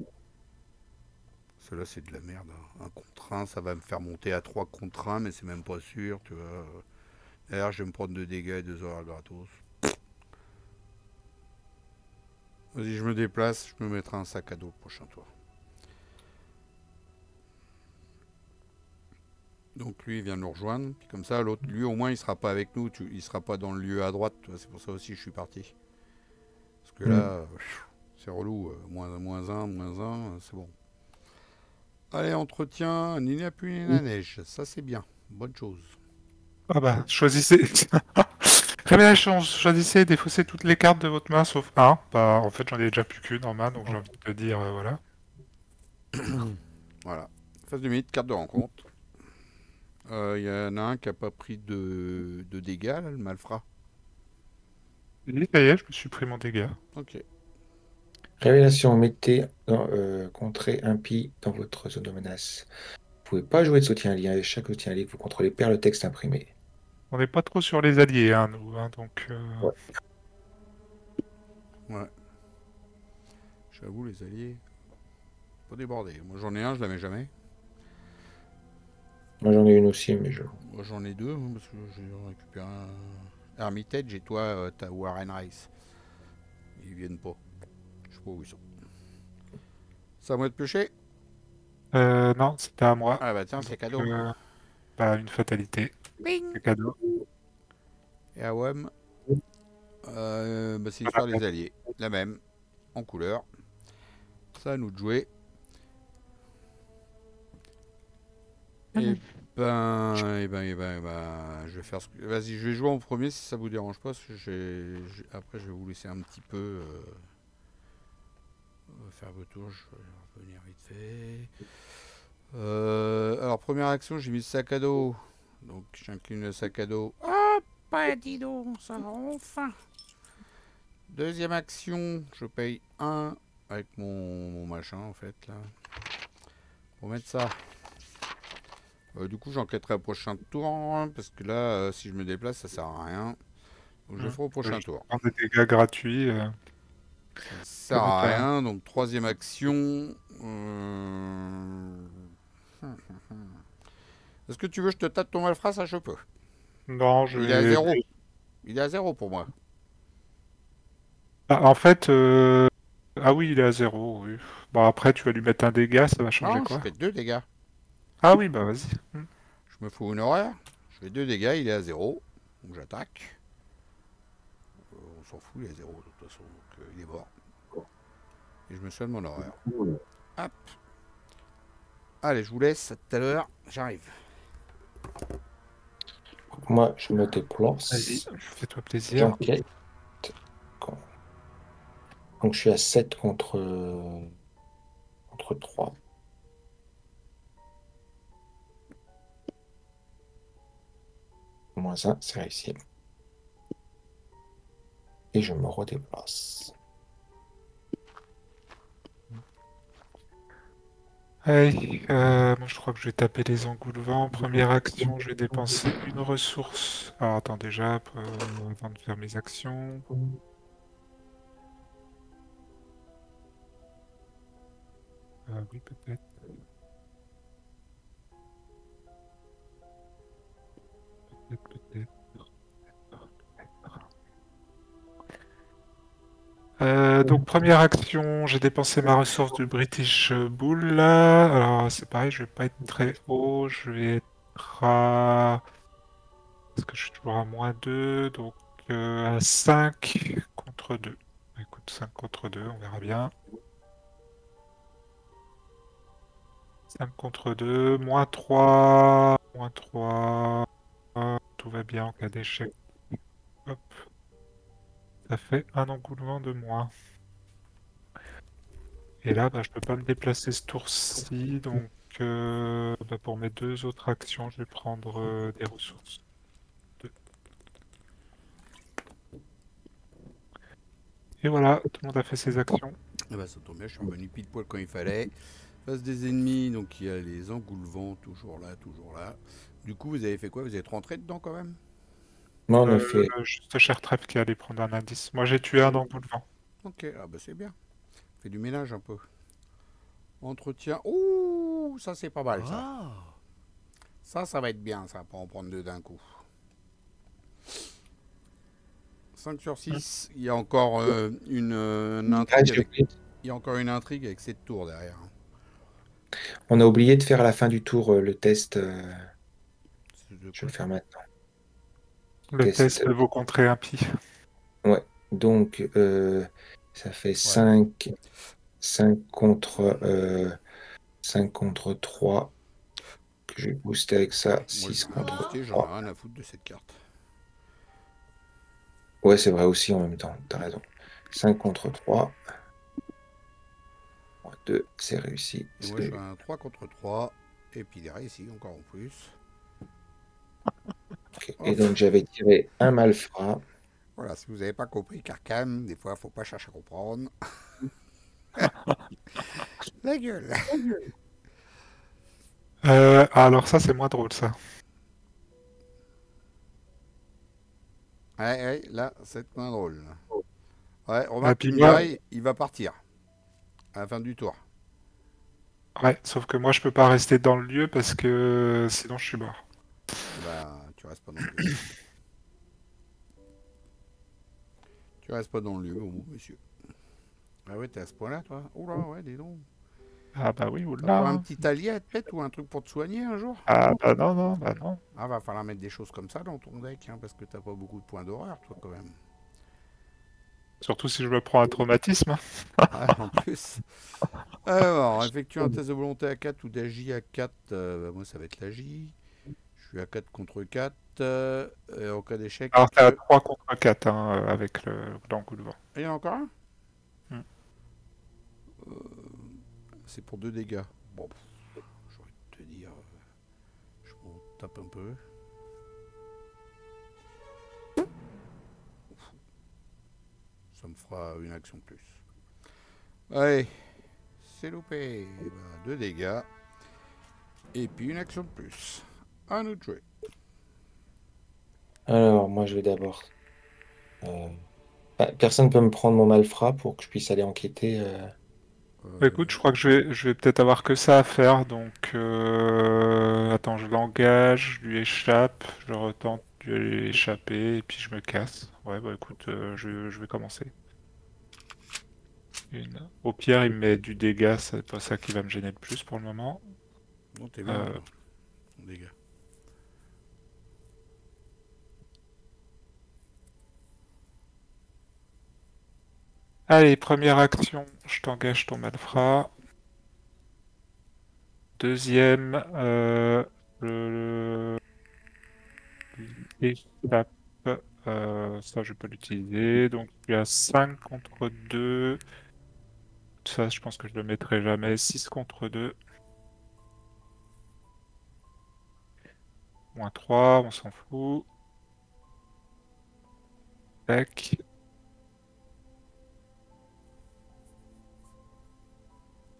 Cela, c'est de la merde, hein. 1 contre 1, ça va me faire monter à 3 contre 1, mais c'est même pas sûr, tu vois. D'ailleurs, je vais me prendre 2 dégâts et 2 horaires gratos. Vas-y, je me déplace, je me mettrai un sac à dos le prochain tour. Donc lui, il vient nous rejoindre. Puis comme ça, l'autre, lui, au moins, il sera pas avec nous. Il sera pas dans le lieu à droite. C'est pour ça aussi que je suis parti. Parce que là, c'est relou. Moins 1, moins 1, c'est bon. Allez, entretien. Ni la pluie ni la neige. Ça, c'est bien. Bonne chose. Ah bah, choisissez. Première chance, choisissez et défaussez toutes les cartes de votre main sauf 1. Bah, en fait, j'en ai déjà plus qu'une en main, donc j'ai envie de te dire, voilà. Voilà. Phase limite, carte de rencontre. Il y en a un qui a pas pris de dégâts, là, le malfrat. Et ça y est, je me suis pris mon dégât. Ok. Révélation, mettez contrée impie dans votre zone de menace. Vous pouvez pas jouer de soutien à lien. Avec chaque soutien à lien que vous contrôlez perd le texte imprimé. On n'est pas trop sur les alliés, hein, nous, hein, donc... Ouais. Ouais. J'avoue, les alliés. Pas débordés. Moi, j'en ai un, je la mets jamais. Moi j'en ai une aussi, mais je. Moi, j'en ai 2, hein, parce que j'ai récupéré un Hermitage et toi, t'as Warren Rice. Ils viennent pas. Je sais pas où ils sont. C'est à moi de piocher? Non, c'était à moi. Ah bah tiens, c'est Donc, cadeau. bah, une fatalité. Bing! C'est cadeau. Et à WAM, bah, c'est l'histoire des alliés. La même, en couleur. Ça à nous de jouer. Et je vais faire ce que... Vas-y, je vais jouer en premier si ça vous dérange pas, parce que après je vais vous laisser un petit peu faire vos tours, je vais revenir vite fait. Alors première action, j'ai mis le sac à dos. Donc j'incline le sac à dos. Ah, pas dis donc, ça va enfin. Deuxième action, je paye 1 avec mon machin en fait là. Pour mettre ça. Du coup, j'enquêterai au prochain tour, hein, parce que là, si je me déplace, ça sert à rien. Donc, je le ferai au prochain tour. Prendre des dégâts gratuits. Ça sert à rien. Donc, troisième action. Est-ce que tu veux que je te tâte ton malfrat? Ça, je peux. Non, je Il est à vais... 0. Il est à 0 pour moi. Ah, en fait... Ah oui, il est à 0, oui. Bon, après, tu vas lui mettre un dégât, ça va changer Non, je quoi? fais 2 dégâts. Ah oui, bah vas-y. Je me fous une horreur. Je fais 2 dégâts, il est à 0. Donc, j'attaque. On s'en fout, il est à 0 de toute façon. Donc, il est mort. Et je me soigne mon horreur. Hop. Allez, je vous laisse. À tout à l'heure. J'arrive. Moi je me Vas-y, déplace. fais-toi plaisir. J'enquête. Donc je suis à 7 contre 3. -1, c'est réussi. Et je me redéplace. Allez, moi je crois que je vais taper les engoulevents. Première action, je vais dépenser une ressource. Alors attends déjà, avant de faire mes actions. Oui, peut-être. Peut-être. Donc première action, j'ai dépensé ma ressource de British Bull. Alors c'est pareil, je vais pas être très haut, je vais être à... Parce que je suis toujours à -2, donc à 5 contre 2. Écoute, 5 contre 2, on verra bien. 5 contre 2, -3, -3. Tout va bien en cas d'échec. Hop. Ça fait un engoulement de moins. Et là, je peux pas me déplacer ce tour-ci, donc pour mes 2 autres actions, je vais prendre des ressources. Et voilà, tout le monde a fait ses actions. Eh ben, ça tombe bien, je suis revenu pile poil quand il fallait. Face des ennemis, donc il y a les engoulevents, toujours là, toujours là. Du coup, vous avez fait quoi? Vous êtes rentré dedans quand même? Moi, on a fait. Juste cher trèfle qui allait prendre un indice. Moi, j'ai tué un engoulevant. Ok, ah bah c'est bien. Fait du ménage un peu. Entretien. Ouh, ça c'est pas mal ça. Ça va être bien ça, pour en prendre 2 d'un coup. 5 sur 6, il y a encore une Ah, intrigue j'ai avec. oublié. Il y a encore une intrigue avec cette tour derrière. On a oublié de faire à la fin du tour le test. C'est de Je vais quoi le faire ça? maintenant. Le Test. test vaut contrer impie. Ouais. Donc, ça fait Ouais, bon. 5 contre, 5 contre 3. Que je vais booster avec ça. Moi je 6 vais la contre booster, j'en ai 3. rien à foutre de cette carte. Ouais, c'est vrai aussi en même temps. T'as raison. 5 contre 3. 2, c'est réussi. Et moi je fais un 3 contre 3. Et puis derrière ici, encore en plus. Ok. Et Hop. donc, j'avais tiré un malfrat. Voilà, si vous n'avez pas compris Carcam, des fois faut pas chercher à comprendre. La gueule. Alors ça, c'est moins drôle, ça. Ouais, ouais, là, c'est moins drôle. Ouais, Et remarque puis qu'il me moi, dira, il va partir à la fin du tour. ouais, sauf que moi, je peux pas rester dans le lieu parce que sinon, je suis mort. Bah, tu restes pas dans le lieu. Tu restes pas dans le lieu, mon monsieur. Ah ouais, t'es à ce point-là, toi? Oula, ouais, dis donc. Ah bah oui, T'as oula. pas un Hein. petit allié à te mettre ou un truc pour te soigner un jour? Ah bah non, non, bah non. Ah, va falloir mettre des choses comme ça dans ton deck, hein, parce que t'as pas beaucoup de points d'horreur, toi, quand même. Surtout si je me prends un traumatisme. Ah, en plus. Alors, effectue un test de volonté à 4 ou d'agi à 4. Bah, moi, ça va être l'agi. Je suis à 4 contre 4. Et en cas d'échec. Alors t'es à 3 contre 4 hein, avec l'engoulement. Il y en a encore un? Hmm. C'est pour 2 dégâts. Bon, j'ai envie de te dire. Je m'en tape un peu. Ça me fera une action de plus. Allez, c'est loupé. 2 dégâts. Et puis une action de plus. À nous de jouer. Alors, moi, je vais d'abord. Personne peut me prendre mon malfrat pour que je puisse aller enquêter. Bah, écoute, je crois que je vais peut-être avoir que ça à faire, donc attends, je l'engage, je lui échappe, je retente de lui échapper, et puis je me casse. Ouais, bah écoute, je vais commencer. Au pire, il me met du dégât, c'est pas ça qui va me gêner le plus pour le moment. Bon, t'es bien, toi. Ton dégât. Allez, première action, je t'engage ton malfrat. Deuxième, échappe. Ça, je peux l'utiliser. Donc, tu as 5 contre 2. Ça, je pense que je le mettrai jamais. 6 contre 2. Moins 3, on s'en fout. Tac.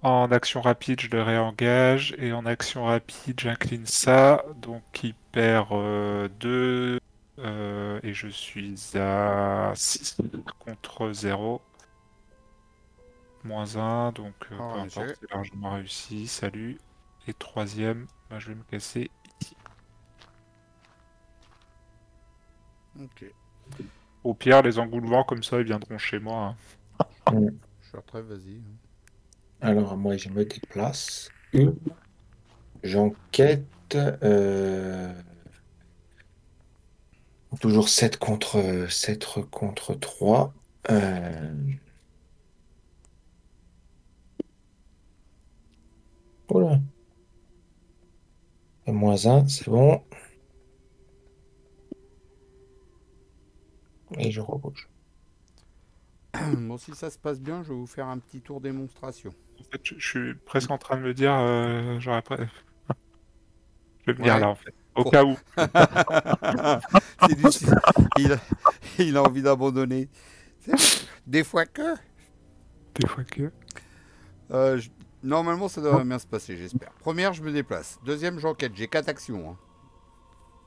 En action rapide, je le réengage. Et en action rapide, j'incline ça. Donc, il perd 2. Et je suis à 6 contre 0. Moins 1, donc peu Oh, importe, monsieur. c'est largement réussi. Salut. Et troisième, je vais me casser ici. Ok. Au pire, les engoulements comme ça, ils viendront chez moi. Hein. Hmm. Je suis retrêve, vas-y. Alors, moi, je me déplace. J'enquête. Toujours 7 contre 3. Oula. Et moins 1, c'est bon. Et je rebouge. Bon, si ça se passe bien, je vais vous faire un petit tour démonstration. En fait, je suis presque en train de me dire, je vais venir Ouais. là, en fait. Au Pour... cas où. C'est du... il... il a envie d'abandonner. Des fois que... Des fois que... je- Normalement, ça devrait bien se passer, j'espère. Première, je me déplace. Deuxième, j'enquête. J'ai 4 actions.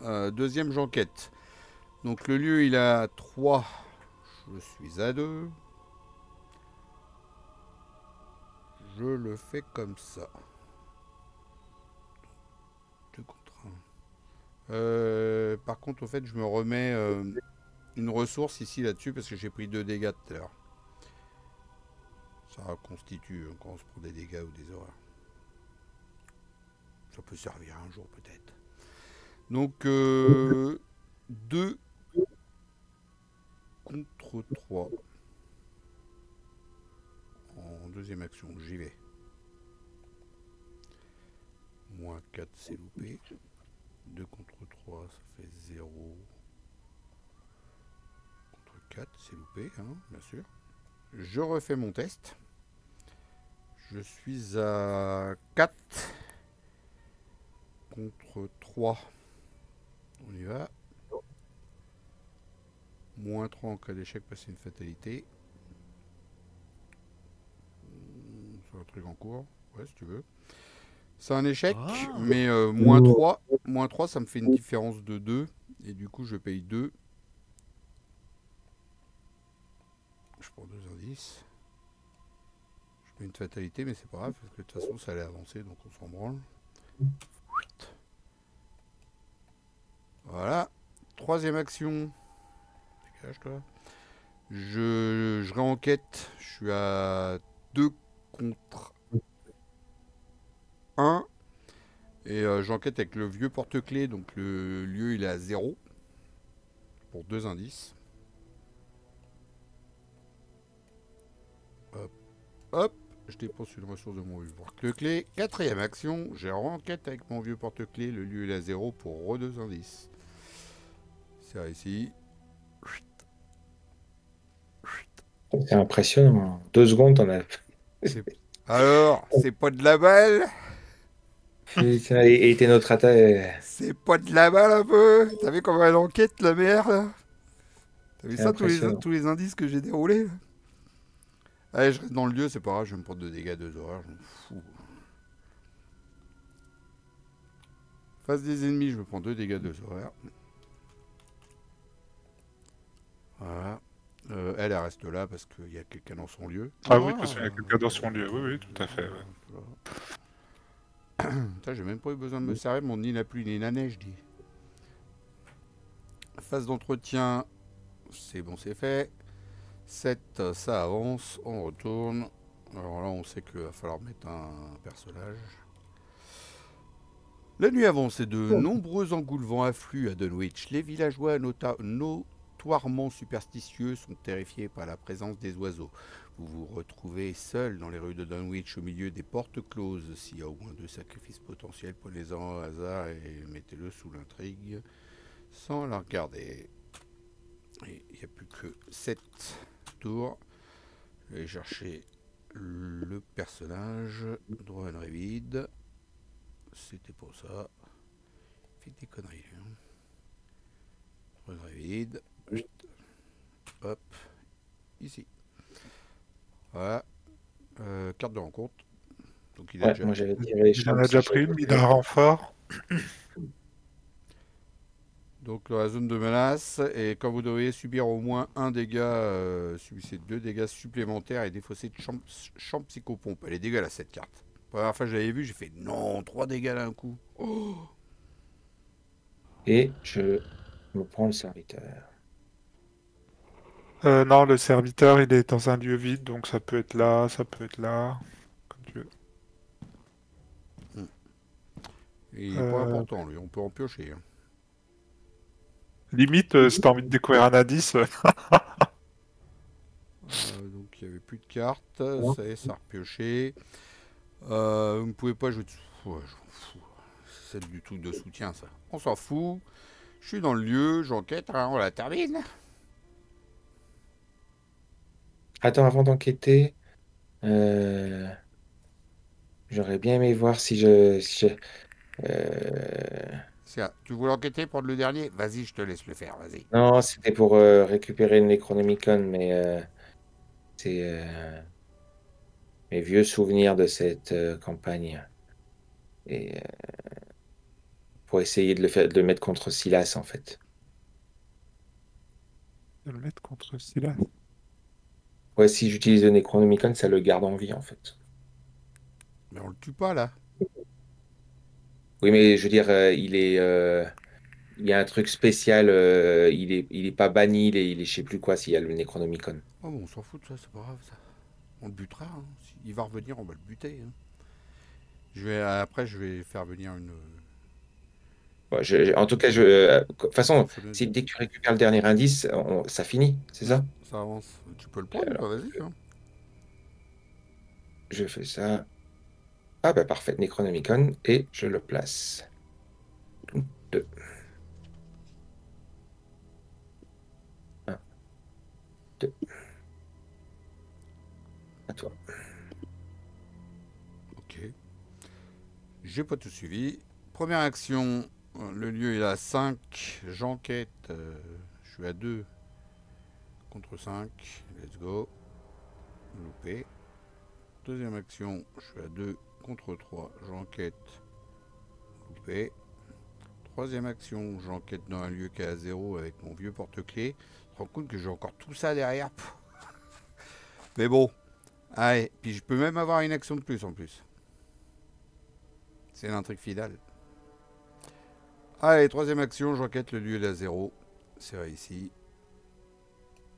Hein. Deuxième, j'enquête. Donc le lieu, il a 3. Je suis à 2. Je le fais comme ça. 2 contre 1. Par contre, au fait, je me remets une ressource ici là-dessus parce que j'ai pris 2 dégâts tout à l'heure. Ça constitue quand on se prend des dégâts ou des horreurs. Ça peut servir un jour peut-être. Donc 2 contre 3. En deuxième action, j'y vais. Moins 4, c'est loupé. 2 contre 3, ça fait 0. Contre 4, c'est loupé, hein, bien sûr. Je refais mon test. Je suis à 4 contre 3. On y va. Moins 3 en cas d'échec, passer une fatalité. C'est un truc en cours. Ouais, si tu veux. C'est un échec, mais moins 3. Moins 3, ça me fait une différence de 2. Et du coup, je paye 2. Je prends 2 indices. Je mets une fatalité, mais c'est pas grave, parce que de toute façon, ça allait avancer, donc on s'en branle. Voilà. Troisième action. Dégage, toi. Je réenquête. Je suis à 2 contre 1. Et j'enquête avec le vieux porte-clés. Donc le lieu, il est à 0. Pour 2 indices. Hop. Hop. Je dépense une ressource de mon vieux porte-clés. Quatrième action. J'ai renquête avec mon vieux porte-clés. Le lieu, il est à 0 pour 2 indices. C'est réussi. C'est impressionnant. 2 secondes, on a. Alors, c'est pas de la balle. Putain, et était notre attaque. C'est pas de la balle un peu. T'as vu comment elle enquête, la merde là. T'as vu C'est ça, impressionnant. tous les indices que j'ai déroulés là. Allez, je reste dans le lieu, c'est pas grave, je vais me prendre 2 dégâts, 2 horreurs, je m'en fous. Face des ennemis, je me prends 2 dégâts, 2 horreurs. Voilà. Elle reste là parce qu'il y a quelqu'un dans son lieu. Ah oui, parce qu'il y a quelqu'un dans son lieu. Oui, oui, tout à fait. Ouais. Putain, j'ai même pas eu besoin de me servir mon ni la pluie ni la neige, dis. Phase d'entretien, c'est bon, c'est fait. 7, ça avance, on retourne. Alors là, on sait qu'il va falloir mettre un personnage. La nuit avance et de nombreux engoulevents affluent à Dunwich. Les villageois notoirement superstitieux sont terrifiés par la présence des oiseaux. Vous vous retrouvez seul dans les rues de Dunwich au milieu des portes closes. S'il y a au moins 2 sacrifices potentiels, prenez-en au hasard et mettez-le sous l'intrigue sans la regarder. Et il n'y a plus que 7 tours. Je vais chercher le personnage. Droit vide. C'était pour ça. Fait des conneries. Droit vide. Hop. Ici. Voilà. Carte de rencontre. Donc il a déjà. Moi j'avais tiré Il en a déjà pris, mais il a un renfort. Donc dans la zone de menace, et quand vous devriez subir au moins un dégât, subissez 2 dégâts supplémentaires et défaussez de champ psychopompe. Elle est dégueulasse cette carte. La première fois que je l'avais vue, j'ai fait non, 3 dégâts d'un coup. Oh. Et je me prends le serviteur. Non, le serviteur, il est dans un lieu vide, donc ça peut être là, ça peut être là, comme tu veux. Il n'est pas important, lui, on peut en piocher. Hein. Limite, si t'as envie de découvrir un indice, Donc il n'y avait plus de cartes, ça y est, ça a repioché. Vous ne pouvez pas jouer dessus. Ouais, je m'en fous. C'est du truc de soutien, ça. On s'en fout. Je suis dans le lieu, j'enquête, hein, on la termine. Attends, avant d'enquêter, j'aurais bien aimé voir euh, Tu voulais enquêter, prendre le dernier? Vas-y, je te laisse le faire, vas-y. Non, c'était pour récupérer le Necronomicon, mais c'est mes vieux souvenirs de cette campagne. Et pour essayer de de le mettre contre Silas, en fait. De le mettre contre Silas. Ouais, si j'utilise le Necronomicon, ça le garde en vie, en fait. Mais on le tue pas, là. Oui, mais je veux dire, il y a un truc spécial. Il est pas banni, il est je sais plus quoi s'il y a le Necronomicon. Oh, bon, on s'en fout de ça, c'est pas grave, ça. On le butera, hein. Il va revenir, on va le buter, hein. Après, je vais faire venir une Ouais, en tout cas, de toute façon, tronçonneuse. si dès que tu récupères le dernier indice, ça finit, c'est Non, ça? ça avance. Tu peux le prendre, Alors, quoi, vas-y, hein. je fais ça. Ah bah parfait, Necronomicon, et je le place. Deux. Un, deux. À toi. Ok. J'ai pas tout suivi. Première action, le lieu est à 5. J'enquête. Je suis à 2 contre 5. Let's go. Loupé. Deuxième action, je suis à 2 contre 3. J'enquête. Loupé. Troisième action, j'enquête dans un lieu qui est à 0 avec mon vieux porte-clés. Je me rends compte que j'ai encore tout ça derrière. Mais bon. Allez, puis je peux même avoir une action de plus en plus. C'est l'intrigue finale. Allez, troisième action, j'enquête le lieu de la 0. C'est réussi.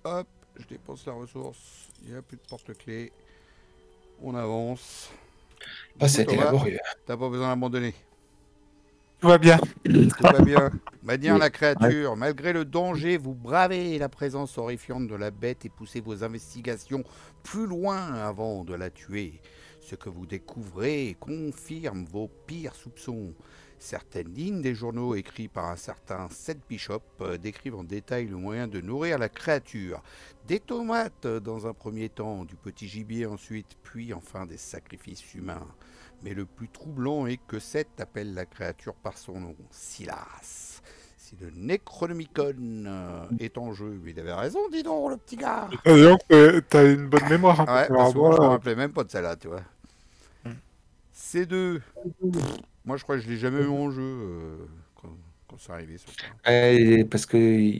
Hop, je dépense la ressource. Il n'y a plus de porte-clés. On avance. Ah, Du coup, ça a été Thomas, laborieux. t'as pas besoin d'abandonner. Tout va bien. Tout va bien. Manière Oui. la Ouais. créature, malgré le danger, vous bravez la présence horrifiante de la bête et poussez vos investigations plus loin avant de la tuer. Ce que vous découvrez confirme vos pires soupçons. Certaines lignes des journaux écrits par un certain Seth Bishop décrivent en détail le moyen de nourrir la créature. Des tomates dans un premier temps, du petit gibier ensuite, puis enfin des sacrifices humains. Mais le plus troublant est que Seth appelle la créature par son nom, Silas. Si le Necronomicon est en jeu, il avait raison, dis donc, le petit gars. Donc, t'as une bonne mémoire, hein, parce Ouais, que parce alors, que moi, je me moi, rappelais même pas de celle-là, tu vois. euh, C2, moi, je crois que je l'ai jamais eu en jeu quand c'est arrivé sur ça. Parce que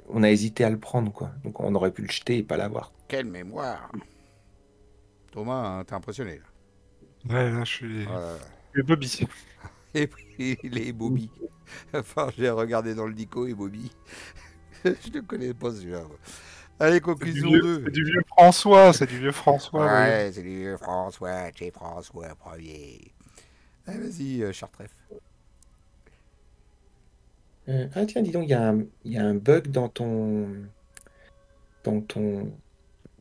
on a hésité à le prendre, quoi. Donc on aurait pu le jeter et pas l'avoir. Quelle mémoire. Thomas, hein, t'es impressionné, là. ouais, là, je suis Oh là là. Bobby. Et puis, les Bobby. Enfin, j'ai regardé dans le dico et Bobby. Je ne connais pas celui-là. Allez, conclusion 2. C'est du vieux François, c'est du vieux François, voyons. Ouais, c'est lui, François, chez François Premier. Allez, vas-y, Chartref. Ah tiens, dis donc, il y a un bug dans ton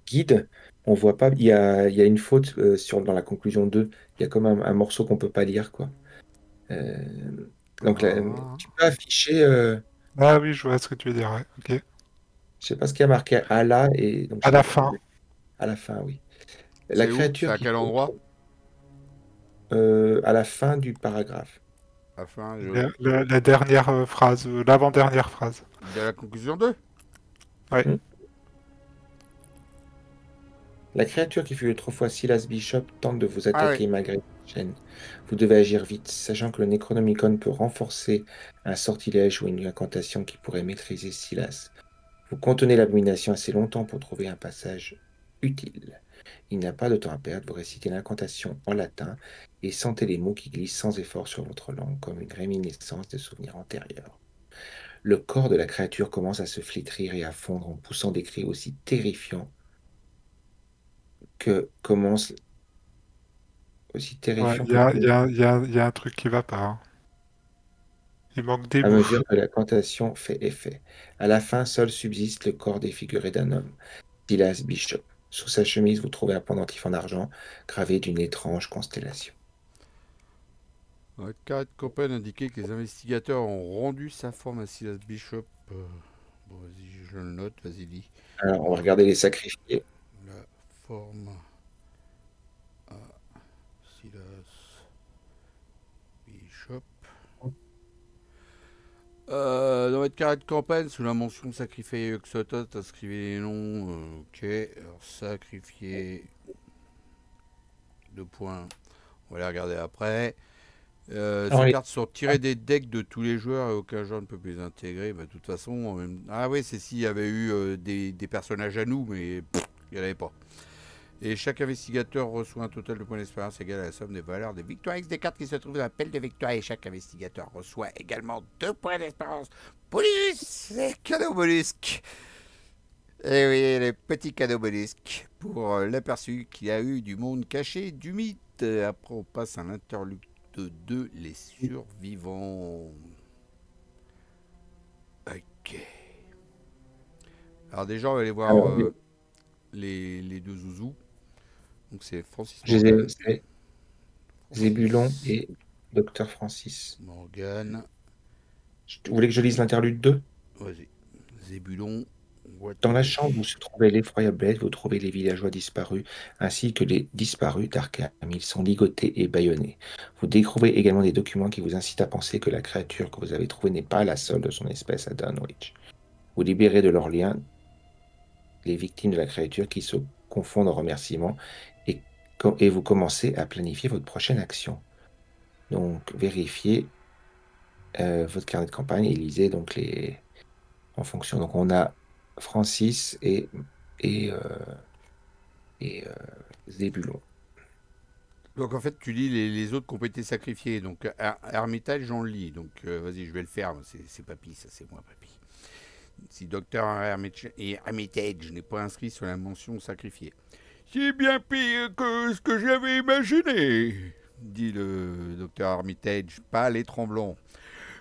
guide. On voit pas. Il y a une faute dans la conclusion 2. Il y a comme un morceau qu'on peut pas lire, quoi. Euh, donc là, Ah. tu peux afficher. Ah oui, je vois ce que tu veux dire, ouais. Ok. Je sais pas ce qu'il y a marqué Allah et donc je À sais la pas quoi. fin. À la fin, oui. La C'est où? C'est créature à qui quel endroit? à la fin du paragraphe. Afin La dernière phrase, l'avant-dernière phrase. de la conclusion 2. Ouais. Hmm. La créature qui fut autrefois Silas Bishop tente de vous Ah oui. attaquer malgré cette chaîne. Vous devez agir vite, sachant que le Necronomicon peut renforcer un sortilège ou une incantation qui pourrait maîtriser Silas. Vous contenez l'abomination assez longtemps pour trouver un passage utile. Il n'y a pas de temps à perdre, vous récitez l'incantation en latin et sentez les mots qui glissent sans effort sur votre langue comme une réminiscence de souvenirs antérieurs. Le corps de la créature commence à se flétrir et à fondre en poussant des cris aussi terrifiants que commence aussi Ouais, terrifiant il y que a, il y a, il y a, il y a un truc qui va pas, hein. Il manque des à bouts. mesure que l'incantation fait effet. À la fin, seul subsiste le corps défiguré d'un homme, Silas Bishop. Sous sa chemise, vous trouvez un pendentif en argent gravé d'une étrange constellation. Carré de Copen indiquait que les investigateurs ont rendu sa forme à Silas Bishop. Bon, vas-y, je le note, vas-y, lis. Alors, on va regarder les sacrifiés. transforme à Silas Bishop. Dans votre carnet de campagne, sous la mention sacrifier Yoxotot, inscrivez les noms. Ok, alors sacrifier. 2 points. On va les regarder après. Ces cartes sont tirées des decks de tous les joueurs et aucun joueur ne peut plus les intégrer. Bah, de toute façon, ah oui, c'est s'il y avait eu des personnages à nous, mais il n'y en avait pas. Et chaque investigateur reçoit un total de points d'expérience égal à la somme des valeurs des victoires X des cartes qui se trouvent dans la pelle de victoire. Et chaque investigateur reçoit également 2 points d'expérience. Bonus, les cadeaux mollusques. Et oui, les petits cadeaux mollusques pour l'aperçu qu'il y a eu du monde caché du mythe. Après, on passe à l'interlude de les survivants. Ok. Alors déjà, on va aller voir les deux zouzous. Donc c'est Francis Morgan. Zébulon et Dr Francis. Morgan. Vous voulez que je lise l'interlude 2? Vas-y. Zébulon. Dans la chambre où se trouvait l'effroyable bête, vous trouvez les villageois disparus, ainsi que les disparus d'Arkham. Ils sont ligotés et bâillonnés. Vous découvrez également des documents qui vous incitent à penser que la créature que vous avez trouvée n'est pas la seule de son espèce à Dunwich. Vous libérez de leurs liens les victimes de la créature qui se confondent en remerciements et vous commencez à planifier votre prochaine action. Donc, vérifiez votre carnet de campagne et lisez donc en fonction. Donc, on a Francis et Zébulon. Donc en fait, tu lis les autres qui ont été sacrifiés. Donc Hermitage, j'en lis. Donc vas-y, je vais le faire. C'est Papy, ça c'est moi, Papy. Si Docteur Hermitage n'est pas inscrit sur la mention sacrifié. C'est bien pire que ce que j'avais imaginé, dit le Docteur Hermitage, pâle et tremblant.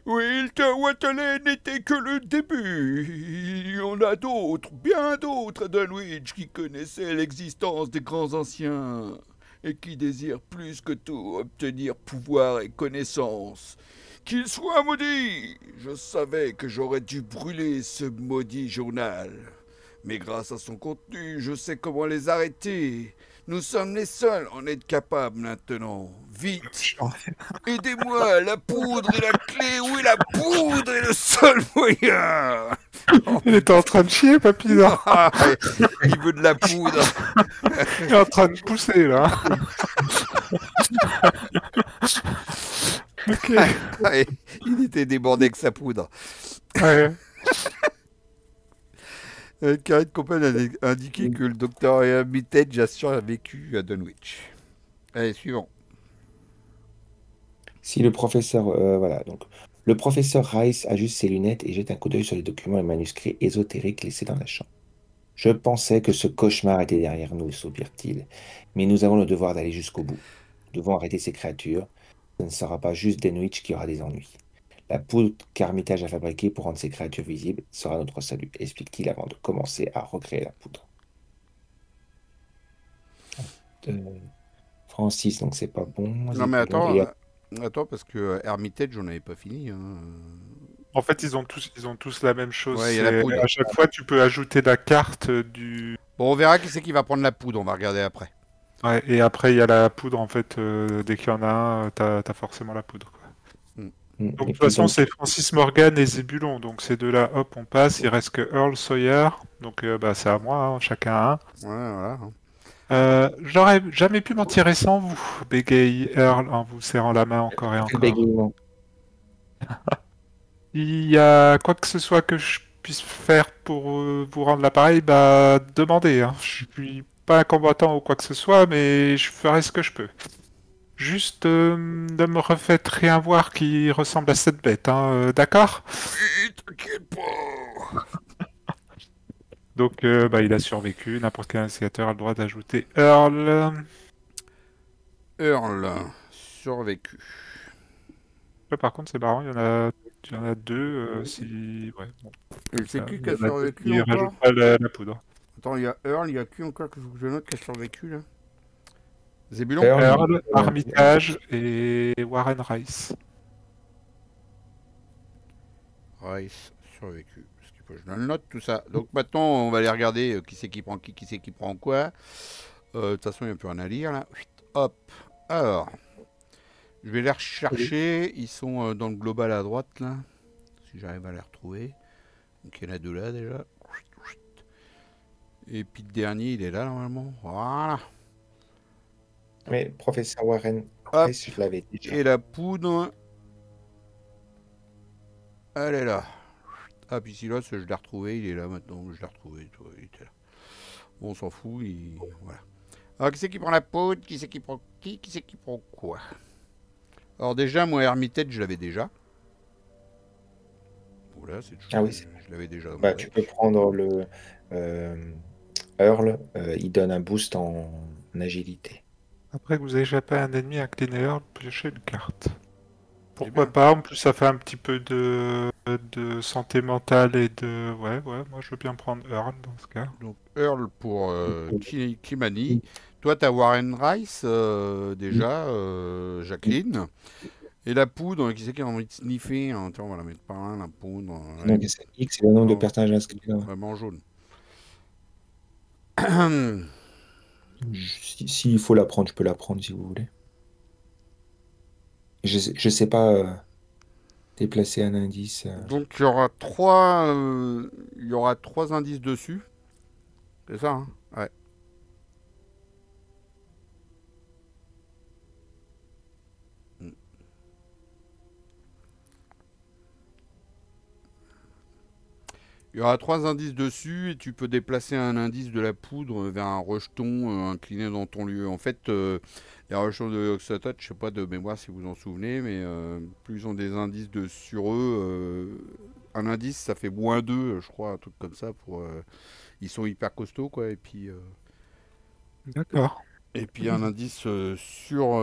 Walter Watelet n'était que le début. Il y en a d'autres, bien d'autres à Dunwich qui connaissaient l'existence des grands anciens et qui désirent plus que tout obtenir pouvoir et connaissance. Qu'il soit maudit! Je savais que j'aurais dû brûler ce maudit journal. Mais grâce à son contenu, je sais comment les arrêter. Nous sommes les seuls en être capables maintenant. Vite! Aidez-moi, la poudre est la clé. Où est la poudre est le seul moyen. Il était en train de chier, Papy, là. Il veut de la poudre. Il est en train de pousser, là. Ok. Il était débordé avec sa poudre. Ouais. Carré de Campagne a indiqué que le docteur Hermitage a survécu à Dunwich. Allez, suivant. Si le professeur, voilà, donc le professeur Rice ajuste ses lunettes et jette un coup d'œil sur les documents et manuscrits ésotériques laissés dans la chambre. Je pensais que ce cauchemar était derrière nous, soupire-t-il, mais nous avons le devoir d'aller jusqu'au bout. Nous devons arrêter ces créatures. Ce ne sera pas juste Dunwich qui aura des ennuis. La poudre qu'Armitage a fabriquée pour rendre ces créatures visibles sera notre salut, explique-t-il avant de commencer à recréer la poudre. Francis, donc c'est pas bon. Non mais attends, parce que Hermitage, on n'avait pas fini. Hein. En fait, ils ont tous la même chose. Ouais, il y a la poudre. À chaque fois, tu peux ajouter la carte du... Bon, on verra qui c'est qui va prendre la poudre, on va regarder après. Ouais, et après, il y a la poudre, en fait, dès qu'il y en a un, t'as forcément la poudre, quoi. Donc, de toute façon, c'est Francis Morgan et Zébulon. Donc, ces deux-là, hop, on passe. Il reste que Earl Sawyer. Donc, c'est à moi, hein, chacun un. Ouais, voilà. J'aurais jamais pu m'en tirer sans vous, bégaye Earl en vous serrant la main encore et encore. Il y a quoi que ce soit que je puisse faire pour vous rendre l'appareil, demandez. Hein. Je suis pas un combattant ou quoi que ce soit, mais je ferai ce que je peux. Juste ne me refaites rien voir qui ressemble à cette bête, hein, d'accord? T'inquiète pas. Donc, il a survécu. N'importe quel initiateur a le droit d'ajouter Earl. Earl, survécu. Ouais, par contre, c'est marrant, il y en a deux. Si... Ouais, bon. Et c'est qui a survécu il encore? rajoute pas la poudre. Attends, il y a Earl, il y a qui encore que je note qui a survécu là? Zébulon? Earl, Armitage et Warren Rice. Rice, survécu. Je le note tout ça. Donc maintenant, on va aller regarder qui c'est qui prend qui c'est qui prend quoi. De toute façon, il n'y a plus rien à lire là. Hop. Alors, je vais les rechercher. Ils sont dans le global à droite là. Si j'arrive à les retrouver. Donc il y en a deux là déjà. Et puis le dernier, il est là normalement. Voilà. Mais professeur Warren, Hop. je l'avais déjà. Et la poudre. Elle est là. Ah, puis Silos, je l'ai retrouvé. Il est là maintenant. Je l'ai retrouvé. Il était là. Bon, on s'en fout. Voilà. Alors, qui c'est qui prend la poudre? Qui c'est qui prend qui? Qui c'est qui prend quoi? Alors, déjà, moi, Hermitage, je l'avais déjà. Voilà, c'est toujours. Ah oui, je l'avais déjà. bah, tu peux prendre le Earl, il donne un boost en agilité. Après que vous avez échappé à un ennemi, un clean Earl, piochez une carte. bien. Pourquoi pas? En plus, ça fait un petit peu de santé mentale et de... Ouais, moi je veux bien prendre Earl dans ce cas. Donc, Earl pour Kimani. Toi, t'as Warren Rice, déjà. Jacqueline. Et la poudre, qui c'est qui a envie de sniffer hein? Tiens, on va la mettre par là, la poudre. Donc, c'est X, c'est le nombre de Non. personnages inscrits. Vraiment jaune. S'il faut la prendre, je peux la prendre si vous voulez. Je sais pas déplacer un indice. Donc, il y aura trois indices dessus. C'est ça, hein? Ouais. Il y aura trois indices dessus et tu peux déplacer un indice de la poudre vers un rejeton incliné dans ton lieu. En fait, les rejetons de Oxotouch, je sais pas de mémoire si vous en souvenez, mais plus ils ont des indices sur eux, un indice ça fait -2, je crois, un truc comme ça. Ils sont hyper costauds, quoi. D'accord. Et puis un indice sur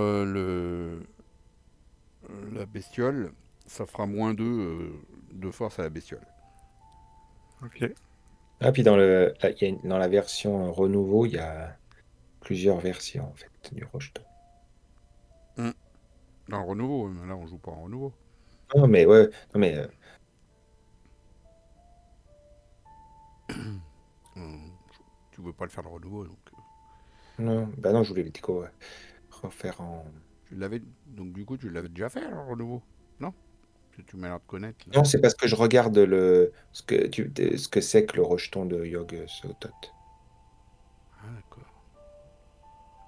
la bestiole, ça fera -2 de force à la bestiole. Ok. Ah, puis dans la version renouveau, il y a plusieurs versions en fait du rejeton. En renouveau, là on joue pas en renouveau. Non, mais ouais, non, mais Tu veux pas le faire le renouveau, donc non, bah non, je voulais refaire en. donc du coup tu l'avais déjà fait le renouveau, non? Que tu m'as l'air de connaître là. Non, c'est parce que je regarde ce que c'est que le rejeton de Yog Sothoth. Ah d'accord.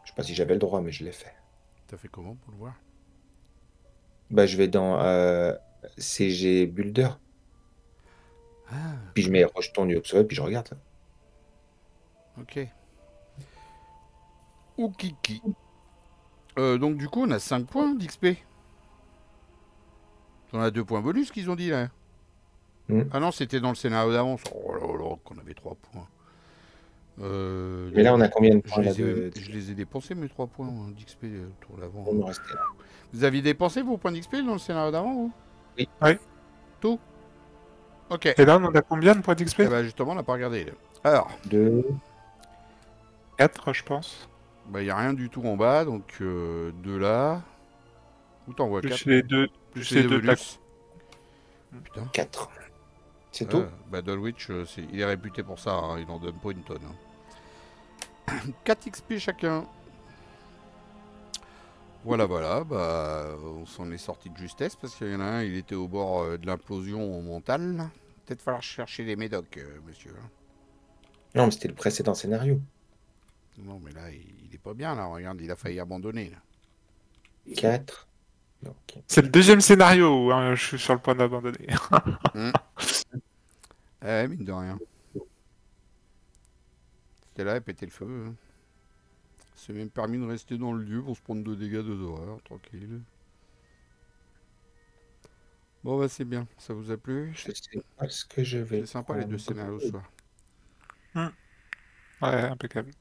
Je sais pas si j'avais le droit, mais je l'ai fait. T'as fait comment pour le voir? Bah, je vais dans CG Builder, Ah, puis je mets rejeton du Yog Sothoth, puis je regarde ça. ok. Oukiki. Donc du coup on a 5 points d'XP. On a 2 points bonus qu'ils ont dit là. Ah non, c'était dans le scénario d'avance. Oh là là, qu'on avait 3 points. Mais là, on a combien de points je les ai dépensés mes 3 points d'XP tour d'avant. On me restait là. Vous aviez dépensé vos points d'XP dans le scénario d'avant vous? Oui. Ouais. Tout? Ok. Et là, on en a combien de points d'XP? Eh ben justement, on n'a pas regardé. Là. Alors, 2. 4, je pense. bah il n'y a rien du tout en bas, donc de là. Où t'en vois Plus 4? les deux, plus les deux bonus. Putain. 4. C'est tout? Bah Dulwich, il est réputé pour ça, hein, il en donne pas une tonne. Hein. 4 XP chacun. Voilà, bah on s'en est sorti de justesse parce qu'il y en a un, il était au bord de l'implosion mentale. Peut-être falloir chercher les médocs, monsieur. Non, mais c'était le précédent scénario. Non, mais là, il est pas bien, là. Regarde, il a failli abandonner, là. 4. C'est le deuxième scénario où je suis sur le point d'abandonner. Mine de rien. C'était là, et péter le feu. Hein. C'est même permis de rester dans le lieu pour se prendre 2 dégâts, 2 horreurs, tranquille. Bon, bah c'est bien. Ça vous a plu? Je sais pas ce que je vais. C'est sympa les 2 scénarios ce soir. Ouais, impeccable.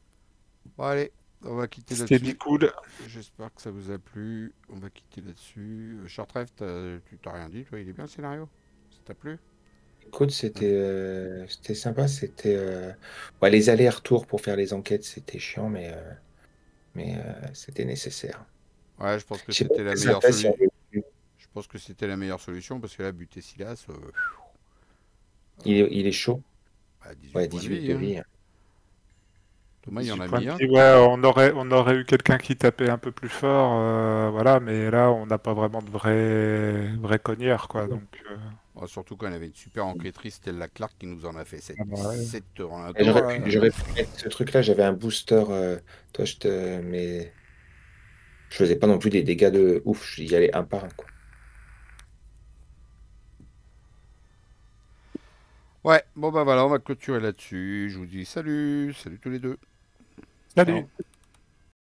Bon, allez, on va quitter C'était là-dessus. cool. J'espère que ça vous a plu. On va quitter là-dessus. Chartreff, tu t'as rien dit, toi? Il est bien le scénario? Ça t'a plu? Écoute, c'était sympa. C'était les allers-retours pour faire les enquêtes, c'était chiant, mais c'était nécessaire. Ouais, je pense que Je sais pas c'était la ce que ça meilleure fait si on solution. veut- Je pense que c'était la meilleure solution parce que là, buter Silas, Il est chaud. bah, 18 Ouais, points de 18 vie. de Hein. vie. Thomas, il y en a Point mis de un. vie, ouais, on aurait eu quelqu'un qui tapait un peu plus fort, voilà, mais là, on n'a pas vraiment de vrai cogneur, quoi. Donc, Oh, surtout qu'on avait une super enquêtrice, Stella Clark, qui nous en a fait 7, ah bah ouais. 7 en un Et tour, là. j'aurais pu mettre ce truc-là, j'avais un booster, toi, mais je faisais pas non plus des dégâts de ouf, j'y allais un par un, quoi. Ouais, bon bah voilà, on va clôturer là-dessus. Je vous dis salut, salut tous les deux. Ciao. Salut!